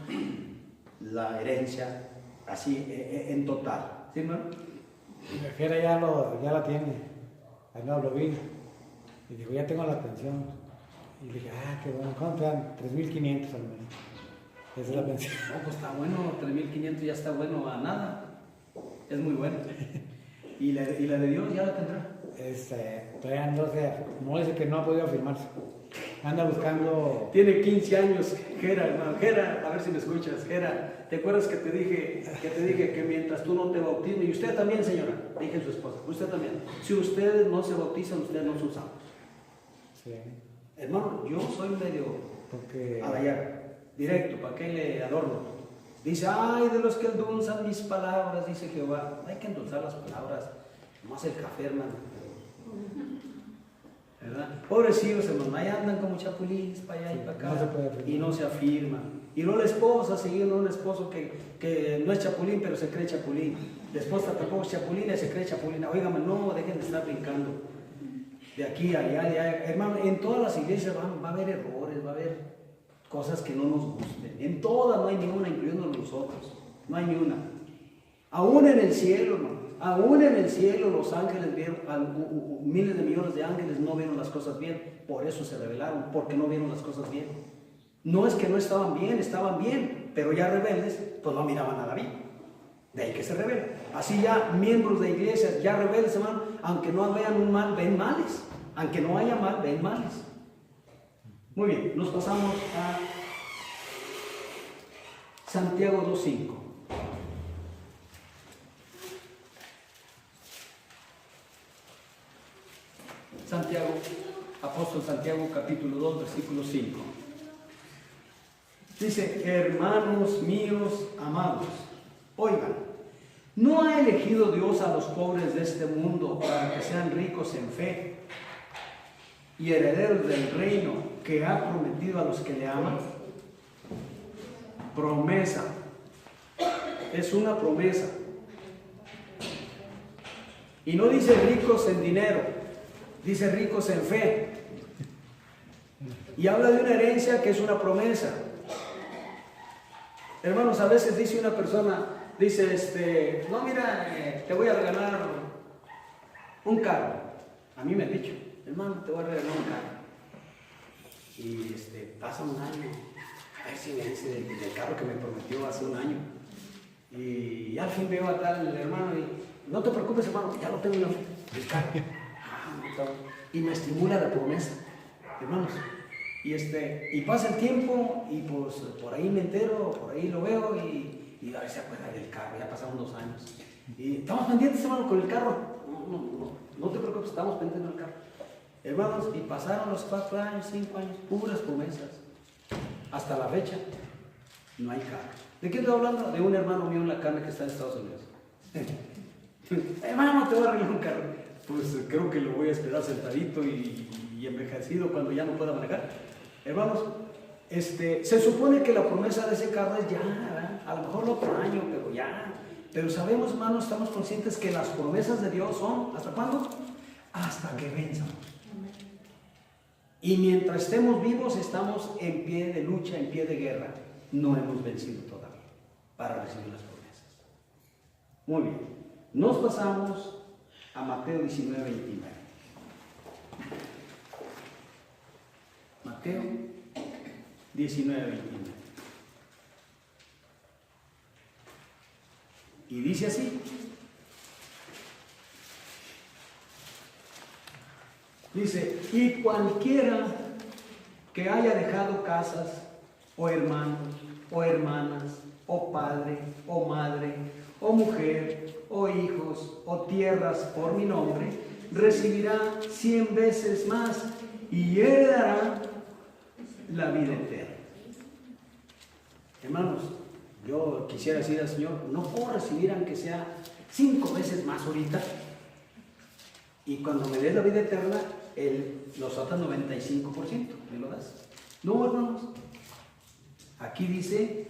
la herencia así en total. ¿Sí, hermano? La Jera ya la tiene. Ahí no lo vi. Y dijo, ya tengo la pensión. Y le dije, qué bueno. ¿Cuánto te dan? 3,500 al mes. Esa es la pensión. No, pues está bueno, 3,500 ya está bueno a nada. Es muy bueno. ¿Y la de Dios ya la tendrá? Todavía no sé, como dice que no ha podido firmarse. Anda buscando. Tiene 15 años, Jera, hermano. Jera, a ver si me escuchas. Jera, ¿te acuerdas que te dije que mientras tú no te bautices, y usted también, señora, dije a su esposa, usted también, si ustedes no se bautizan, ustedes no son salvos? Sí. Hermano, yo soy medio a la llaga, directo, ¿para qué le adorno? Dice, ay, de los que endulzan mis palabras, dice Jehová. Hay que endulzar las palabras, nomás el café, hermano. ¿Verdad? Pobrecillos, hermano, ahí andan como chapulines para allá y para acá, y no se afirman. Y no la esposa, siguiendo un esposo que no es chapulín, pero se cree chapulín. La esposa tampoco es chapulina y se cree chapulina. Óigame, no, dejen de estar brincando de aquí a allá, de allá. Hermano, en todas las iglesias va a haber errores, va a haber cosas que no nos gusten. En todas no hay ni una, incluyendo nosotros. No hay ni una. Aún en el cielo, hermano. Aún en el cielo los ángeles vieron, miles de millones de ángeles no vieron las cosas bien. Por eso se rebelaron, porque no vieron las cosas bien. No es que no estaban bien, pero ya rebeldes, pues no miraban nada bien. De ahí que se rebelan. Así ya miembros de iglesias, ya rebeldes, hermano, aunque no vean un mal, ven males. Aunque no haya mal, ven males. Muy bien, nos pasamos a Santiago 2:5. Santiago, apóstol Santiago, capítulo 2, versículo 5. Dice, hermanos míos amados, oigan, ¿no ha elegido Dios a los pobres de este mundo para que sean ricos en fe y herederos del reino que ha prometido a los que le aman? Promesa. Es una promesa. Y no dice ricos en dinero, dice ricos en fe. Y habla de una herencia que es una promesa. Hermanos, a veces dice una persona, dice, no, mira, te voy a regalar un carro. A mí me han dicho, hermano, te voy a regalar un carro. Y pasa un año, a ver si me dice del carro que me prometió hace un año. Y al fin veo a tal hermano y, no te preocupes, hermano, ya lo tengo en el carro. Y me estimula la promesa, hermanos. Y pasa el tiempo y pues por ahí me entero, por ahí lo veo y a veces se acuerda del carro, ya pasaron 2 años. Y estamos pendientes, hermano, con el carro. No te preocupes, estamos pendientes del carro. Hermanos, y pasaron los 4 años, 5 años, puras promesas. Hasta la fecha, no hay carro. ¿De qué estoy hablando? De un hermano mío en la carne que está en Estados Unidos. Hermano, te voy a regalar un carro. Pues creo que lo voy a esperar sentadito y envejecido cuando ya no pueda manejar. Hermanos, se supone que la promesa de ese carro es ya, ¿verdad? A lo mejor el otro año, pero ya. Pero sabemos, hermanos, estamos conscientes que las promesas de Dios son, ¿hasta cuándo? Hasta que venzamos. Y mientras estemos vivos, estamos en pie de lucha, en pie de guerra. No hemos vencido todavía para recibir las promesas. Muy bien. Nos pasamos a Mateo 19, 29. Mateo 19, 29. Y dice así. Dice, y cualquiera que haya dejado casas, o hermanos, o hermanas, o padre, o madre, o mujer, o hijos, o tierras por mi nombre, recibirá 100 veces más y heredará la vida eterna. Hermanos, yo quisiera decir al Señor, no puedo recibir aunque sea 5 veces más ahorita, y cuando me des la vida eterna, los otros 95% me lo das. No, hermanos, aquí dice,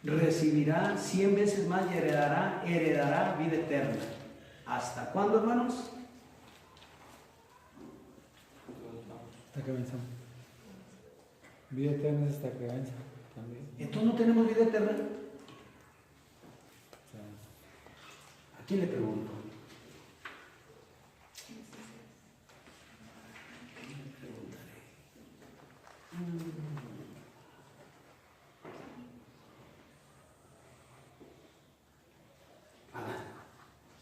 recibirá 100 veces más y heredará vida eterna. ¿Hasta cuándo, hermanos? Hasta que venzamos. Vida eterna es hasta que venza también. Entonces no tenemos vida eterna. ¿A quién le pregunto?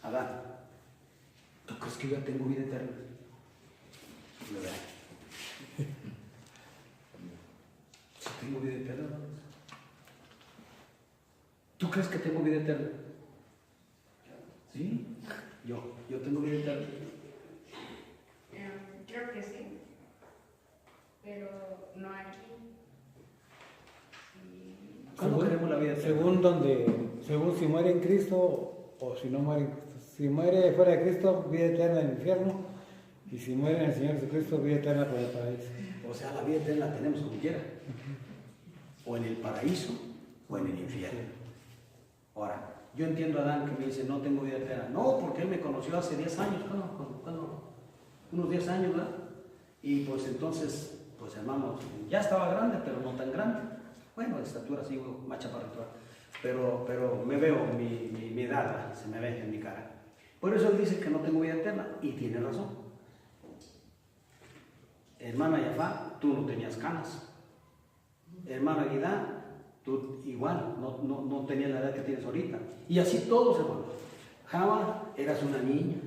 Adán, ¿tú crees que yo ya tengo vida eterna? Si tengo vida eterna. ¿Tú crees que tengo vida eterna? ¿Sí? Yo tengo vida eterna. Creo que sí, pero no aquí. ¿Cómo queremos la vida eterna? Según si muere en Cristo o si no muere en Cristo. Si muere fuera de Cristo, vida eterna en el infierno. Y si muere en el Señor Jesucristo, vida eterna por el paraíso. O sea, la vida eterna la tenemos como quiera. O en el paraíso o en el infierno. Ahora, yo entiendo a Adán que me dice, no tengo vida eterna. No, porque él me conoció hace 10 años. ¿Cuándo? Unos 10 años, ¿verdad? Y pues entonces, pues hermanos, ya estaba grande, pero no tan grande. Bueno, de estatura sigo más chaparrito, pero me veo mi edad, ¿verdad? Se me ve en mi cara. Por eso él dice que no tengo vida eterna, y tiene razón. Hermana Yafá, tú no tenías canas. Hermana Guidá, tú igual, no tenías la edad que tienes ahorita. Y así todos, hermanos. Java, eras una niña.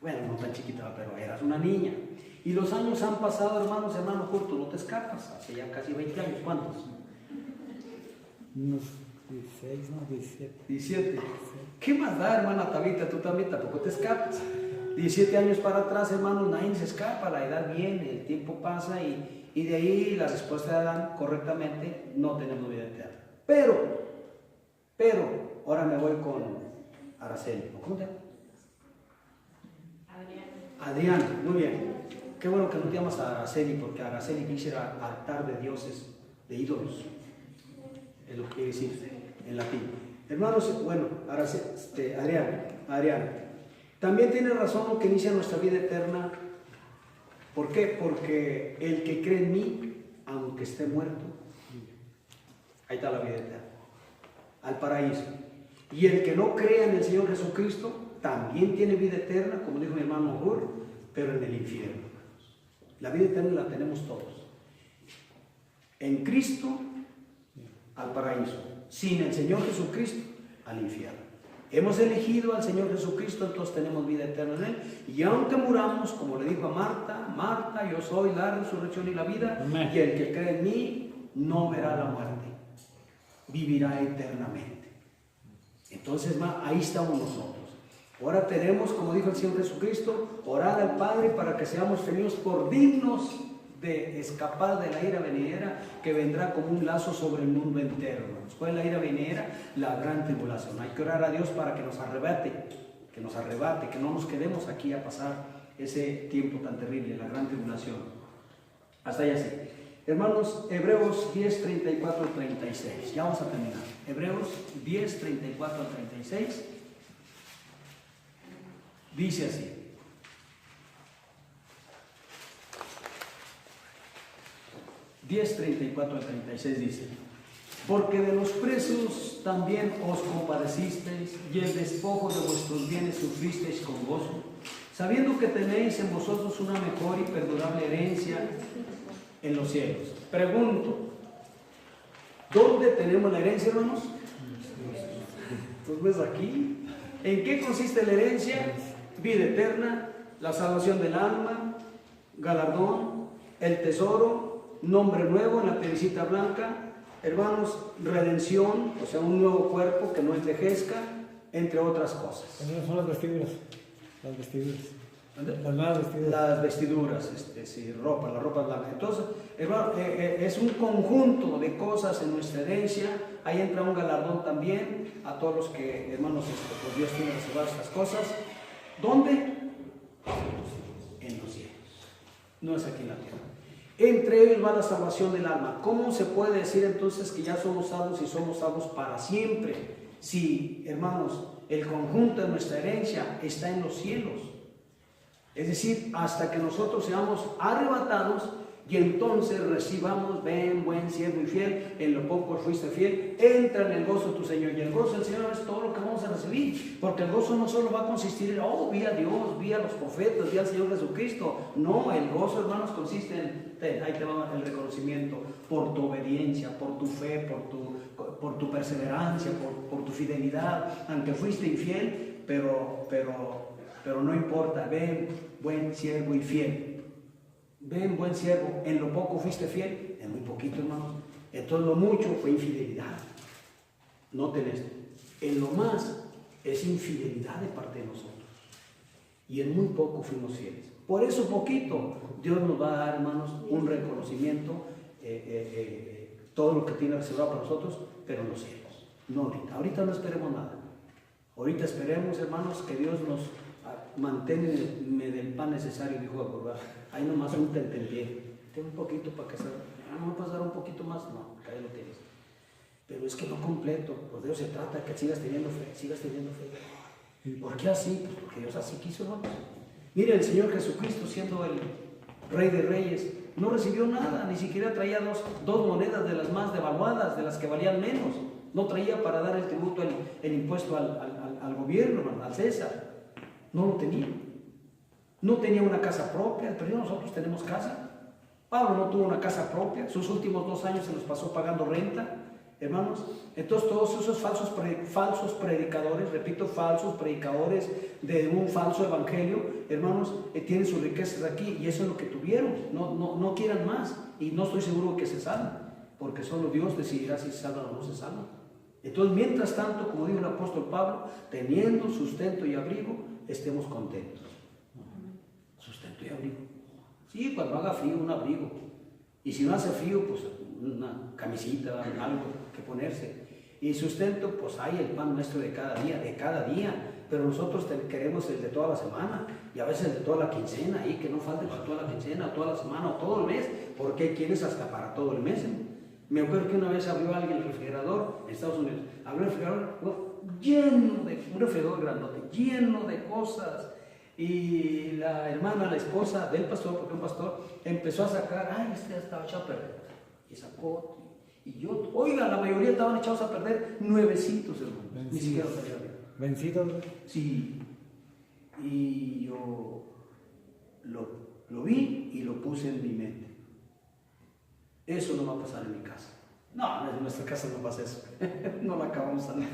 Bueno, no tan chiquita, pero eras una niña. Y los años han pasado, hermanos, Curto, no te escapas. Hace ya casi 20 años, ¿cuántos? Unos 16, no, 17. 17. ¿Qué más da, hermana Tabita? Tú también tampoco te escapas. 17 años para atrás, hermanos, nadie se escapa. La edad viene, el tiempo pasa y de ahí la respuesta de Adán correctamente, no tenemos vida eterna. Pero, ahora me voy con Araceli. ¿Cómo te llamas? Adrián, muy bien. Qué bueno que no te llamas a Araceli, porque Araceli quisiera altar de dioses, de ídolos. Es lo que quiere decir en latín. Hermanos, bueno, Adrián, también tiene razón lo que inicia nuestra vida eterna. ¿Por qué? Porque el que cree en mí, aunque esté muerto, ahí está la vida eterna, al paraíso. Y el que no crea en el Señor Jesucristo, también tiene vida eterna, como dijo mi hermano Hur, pero en el infierno. La vida eterna la tenemos todos. En Cristo, al paraíso. Sin el Señor Jesucristo, al infierno. Hemos elegido al Señor Jesucristo, entonces tenemos vida eterna en Él. Y aunque muramos, como le dijo a Marta, yo soy la resurrección y la vida. Amén. Y el que cree en mí no verá la muerte, vivirá eternamente. Entonces, ahí estamos nosotros. Ahora tenemos, como dijo el Señor Jesucristo, orar al Padre para que seamos tenidos por dignos de escapar de la ira venidera que vendrá como un lazo sobre el mundo entero. ¿Cuál es la ira venidera? La gran tribulación. Hay que orar a Dios para que nos arrebate, que no nos quedemos aquí a pasar ese tiempo tan terrible, la gran tribulación. Hasta allá sí. Hermanos, Hebreos 10, 34 al 36. Ya vamos a terminar. Hebreos 10, 34 al 36. Dice así. (10:34 al 36) dice: porque de los presos vosotros también os compadecisteis y el despojo de vuestros bienes sufristeis con gozo, sabiendo que tenéis en vosotros una mejor y perdurable herencia en los cielos. Pregunto, ¿dónde tenemos la herencia, hermanos? Pues ves aquí. ¿En qué consiste la herencia? Vida eterna, la salvación del alma, galardón, el tesoro, nombre nuevo en la plebiscita blanca, hermanos, redención, o sea, un nuevo cuerpo que no envejezca, entre otras cosas. Son las vestiduras. Las vestiduras. ¿Dónde? Las nuevas vestiduras. Las vestiduras, sí, ropa, la ropa blanca. Entonces, hermano, es un conjunto de cosas en nuestra herencia. Ahí entra un galardón también a todos los que, hermanos, pues Dios tiene reservadas estas cosas. ¿Dónde? En los cielos. No es aquí en la tierra. Entre ellos va la salvación del alma. ¿Cómo se puede decir entonces que ya somos salvos y somos salvos para siempre? Si, hermanos, el conjunto de nuestra herencia está en los cielos. Es decir, hasta que nosotros seamos arrebatados y entonces recibamos, ven, buen siervo y fiel, en lo poco fuiste fiel, entra en el gozo de tu Señor. Y el gozo del Señor es todo lo que vamos a recibir, porque el gozo no solo va a consistir en, oh, vi a Dios, vi a los profetas, vi al Señor Jesucristo. No, el gozo, hermanos, consiste en, ahí te va el reconocimiento, por tu obediencia, por tu fe, por tu perseverancia, por tu fidelidad, aunque fuiste infiel, pero no importa, ven, buen siervo y fiel. Ven, buen siervo, en lo poco fuiste fiel, en muy poquito, hermanos. Entonces lo mucho fue infidelidad. Noten esto. En lo más es infidelidad de parte de nosotros. Y en muy poco fuimos fieles. Por eso poquito Dios nos va a dar, hermanos, un reconocimiento, todo lo que tiene reservado para nosotros, pero en los cielos. No ahorita. Ahorita no esperemos nada. Ahorita esperemos, hermanos, que Dios nos manténme del pan necesario, dijo Acordar. Ahí nomás un tentempié. Tengo un poquito para que se... no me puedes dar un poquito más. No, ahí lo tienes. Pero es que no completo. Por Dios se trata que sigas teniendo fe, sigas teniendo fe. ¿Por qué así? Pues porque Dios así quiso, hermanos. Mire, el Señor Jesucristo, siendo el Rey de Reyes, no recibió nada, ni siquiera traía dos monedas de las más devaluadas, de las que valían menos. No traía para dar el tributo, el impuesto al gobierno, hermano, al César. No lo tenía. No tenía una casa propia, pero nosotros tenemos casa. Pablo no tuvo una casa propia, sus últimos 2 años se los pasó pagando renta, hermanos. Entonces todos esos falsos predicadores, repito, falsos predicadores de un falso evangelio, hermanos, tienen sus riquezas aquí y eso es lo que tuvieron. No quieran más y no estoy seguro que se salvan, porque solo Dios decidirá si se salvan o no se salvan. Entonces, mientras tanto, como dijo el apóstol Pablo, teniendo sustento y abrigo, estemos contentos. Sustento y abrigo. Sí, cuando haga frío, un abrigo. Y si no hace frío, pues una camisita, algo que ponerse. Y sustento, pues hay el pan nuestro de cada día. Pero nosotros queremos el de toda la semana y a veces el de toda la quincena, y que no falte para toda la quincena, toda la semana o todo el mes, porque hay quienes hasta para todo el mes. Me acuerdo que una vez abrió alguien el refrigerador en Estados Unidos. Abrió el refrigerador lleno de, un refrigerador grandote, lleno de cosas. Y la hermana, la esposa del pastor, porque un pastor, empezó a sacar, ay, este ya estaba echado a perder. Y sacó, y yo, oiga, la mayoría estaban echados a perder, nuevecitos, hermano. Ni siquiera salieron bien. ¿Vencidos? Sí. Y yo lo vi y lo puse en mi mente. Eso no va a pasar en mi casa. No, en nuestra casa no pasa eso. No la acabamos antes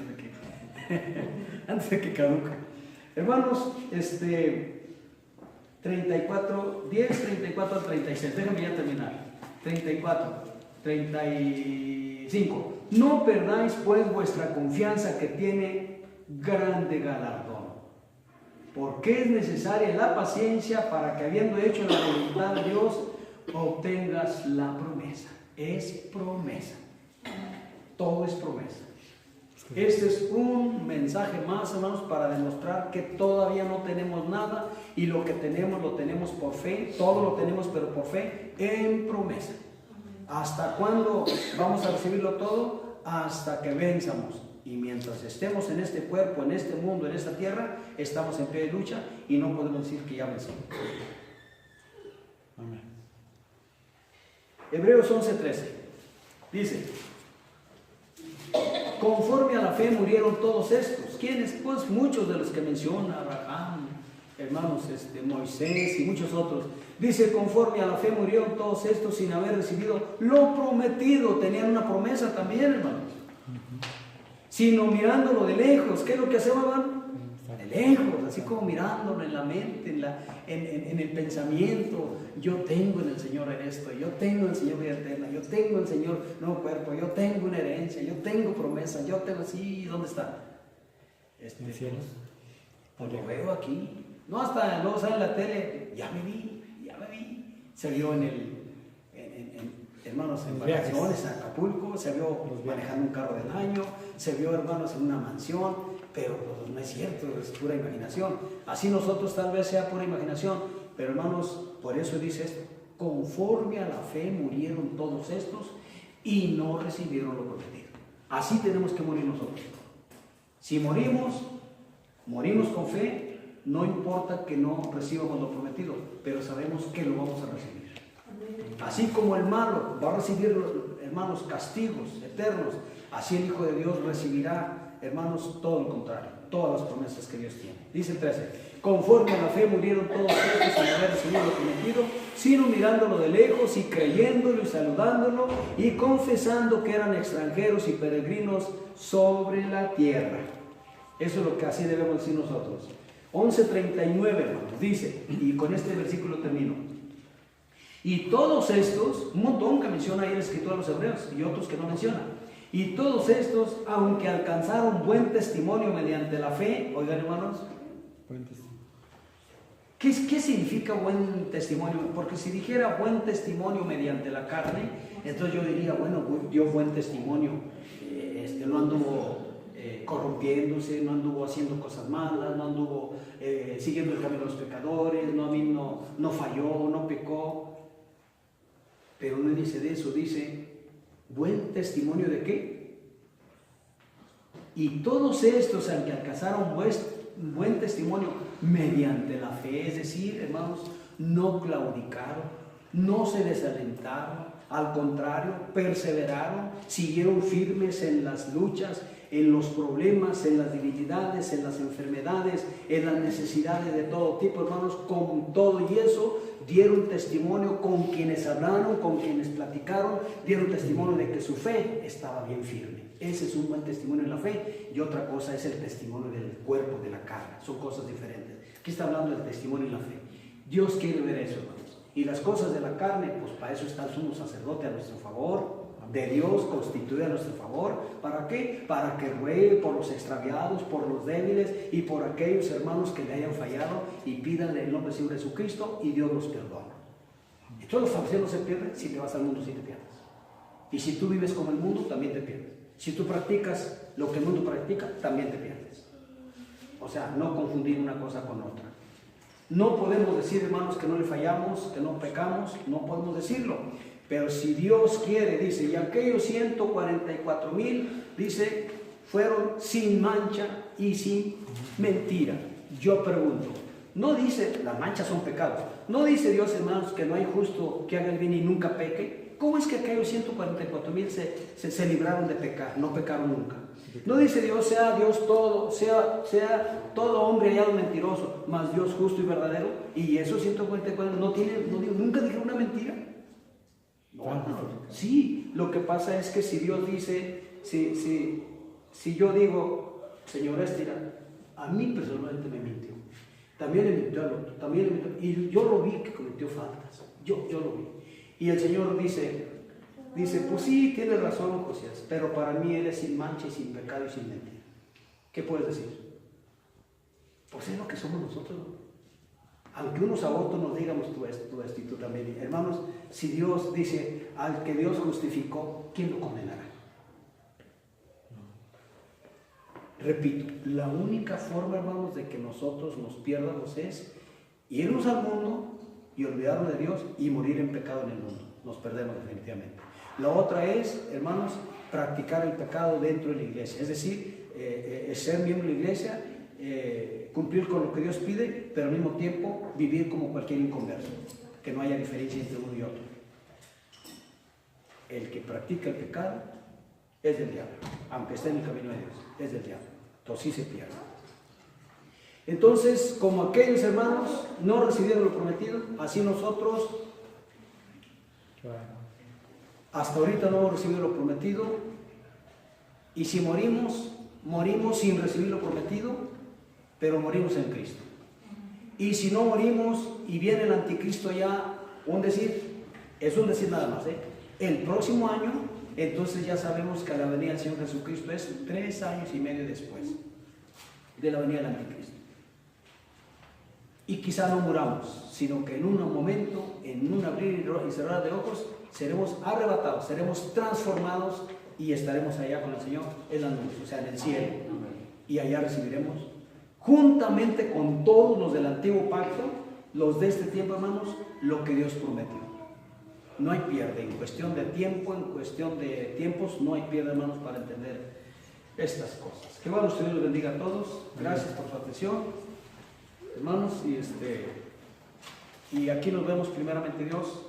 de que caduque. Hermanos, 34, 10, 34 al 36. Déjenme ya terminar. 34, 35. No perdáis pues vuestra confianza, que tiene grande galardón. Porque es necesaria la paciencia para que, habiendo hecho la voluntad de Dios, obtengas la promesa. Es promesa. Todo es promesa. Este es un mensaje más, hermanos, para demostrar que todavía no tenemos nada y lo que tenemos lo tenemos por fe. Todo lo tenemos, pero por fe, en promesa. ¿Hasta cuándo vamos a recibirlo todo? Hasta que venzamos. Y mientras estemos en este cuerpo, en este mundo, en esta tierra, estamos en pie de lucha y no podemos decir que ya vencimos. Amén. Hebreos 11:13 dice: conforme a la fe murieron todos estos. ¿Quiénes? Pues muchos de los que menciona Abraham, hermanos, Moisés y muchos otros. Dice, conforme a la fe murieron todos estos sin haber recibido lo prometido. Tenían una promesa también, hermanos. Sino mirándolo de lejos. ¿Qué es lo que hacemos, hermano? De lejos, así como mirándolo en la mente, en el pensamiento. Yo tengo en el Señor esto, yo tengo en el Señor vida eterna, yo tengo en el Señor nuevo cuerpo, yo tengo una herencia, yo tengo promesa, yo tengo así. ¿Dónde está? En el cielo. Pues lo veo aquí. No, hasta luego sale en la tele, ya me vi. Se vio hermanos, en vacaciones, en Acapulco, se vio manejando un carro del año, se vio, hermanos, en una mansión, pero pues, no es cierto, es pura imaginación. Así nosotros tal vez sea pura imaginación, pero hermanos, por eso dice esto, conforme a la fe murieron todos estos y no recibieron lo prometido. Así tenemos que morir nosotros. Si morimos con fe. No importa que no recibamos lo prometido, pero sabemos que lo vamos a recibir. Así como el malo va a recibir, hermanos, castigos eternos, así el Hijo de Dios recibirá, hermanos, todo lo contrario, todas las promesas que Dios tiene. Dice el 13, conforme a la fe murieron todos estos sin haber recibido lo prometido, sino mirándolo de lejos y creyéndolo y saludándolo y confesando que eran extranjeros y peregrinos sobre la tierra. Eso es lo que así debemos decir nosotros. 11:39, hermanos, dice, y con este versículo termino. Y todos estos, un montón que menciona ahí en la escritura de los hebreos y otros que no menciona. Y todos estos, aunque alcanzaron buen testimonio mediante la fe, oigan, hermanos, ¿qué significa buen testimonio? Porque si dijera buen testimonio mediante la carne, entonces yo diría, bueno, dio buen testimonio, no anduvo corrompiéndose, no anduvo haciendo cosas malas, no anduvo siguiendo el camino de los pecadores, no falló, no pecó. Pero no dice de eso, dice buen testimonio de qué. Y todos estos, aunque alcanzaron buen testimonio mediante la fe, es decir, hermanos, no claudicaron, no se desalentaron, al contrario, perseveraron, siguieron firmes en las luchas, en los problemas, en las debilidades, en las enfermedades, en las necesidades de todo tipo, hermanos, con todo y eso dieron testimonio con quienes hablaron, con quienes platicaron, dieron testimonio de que su fe estaba bien firme. Ese es un buen testimonio en la fe, y otra cosa es el testimonio del cuerpo, de la carne. Son cosas diferentes. Aquí está hablando del testimonio en la fe. Dios quiere ver eso, hermanos. Y las cosas de la carne, pues para eso está el sumo sacerdote a nuestro favor, de Dios constituye a nuestro favor. ¿Para qué? Para que ruegue por los extraviados, por los débiles y por aquellos hermanos que le hayan fallado, y pídanle el nombre del Señor Jesucristo, y Dios los perdona. Entonces los fariseos no se pierden. Si te vas al mundo, sí te pierdes. Y si tú vives como el mundo, también te pierdes. Si tú practicas lo que el mundo practica, también te pierdes. O sea, no confundir una cosa con otra. No podemos decir, hermanos, que no le fallamos, que no pecamos, no podemos decirlo. Pero si Dios quiere, dice, y aquellos 144,000, dice, fueron sin mancha y sin mentira. Yo pregunto, no dice, las manchas son pecados. No dice Dios, hermanos, que no hay justo que haga el bien y nunca peque. ¿Cómo es que aquellos 144,000 se libraron de pecar? No pecaron nunca. No dice Dios, sea todo hombre hallado mentiroso, mas Dios justo y verdadero. Y esos 144 nunca dijeron una mentira. No. Sí, lo que pasa es que si Dios dice, si yo digo, señor Estira, a mí personalmente me mintió, también le mintió al otro, también le mintió, y yo lo vi que cometió faltas, yo lo vi. Y el Señor dice, pues sí, tienes razón, Josías, pero para mí Él es sin mancha y sin pecado y sin mentira. ¿Qué puedes decir? Pues es lo que somos nosotros, ¿no? Aunque unos a otros nos digamos tú esto y tú también. Hermanos, si Dios dice, al que Dios justificó, ¿quién lo condenará? Repito, la única forma, hermanos, de que nosotros nos pierdamos es irnos al mundo y olvidarnos de Dios y morir en pecado en el mundo. Nos perdemos definitivamente. La otra es, hermanos, practicar el pecado dentro de la iglesia. Es decir, ser miembro de la iglesia, cumplir con lo que Dios pide, pero al mismo tiempo vivir como cualquier inconverso, que no haya diferencia entre uno y otro. El que practica el pecado, es del diablo, aunque esté en el camino de Dios, es del diablo, entonces sí se pierde. Entonces, como aquellos hermanos no recibieron lo prometido, así nosotros hasta ahorita no hemos recibido lo prometido, y si morimos, morimos sin recibir lo prometido, pero morimos en Cristo. Y si no morimos y viene el anticristo ya, es un decir nada más, el próximo año, entonces ya sabemos que la venida del Señor Jesucristo es 3 años y medio después de la venida del anticristo. Y quizá no muramos, sino que en un momento, en un abrir y cerrar de ojos, seremos arrebatados, seremos transformados y estaremos allá con el Señor en la nube, o sea, en el cielo. Y allá recibiremos, juntamente con todos los del antiguo pacto, los de este tiempo, hermanos, lo que Dios prometió. No hay pierde, en cuestión de tiempo, en cuestión de tiempos, no hay pierde, hermanos, para entender estas cosas. Que bueno, Dios los bendiga a todos. Gracias por su atención, hermanos, y aquí nos vemos primeramente Dios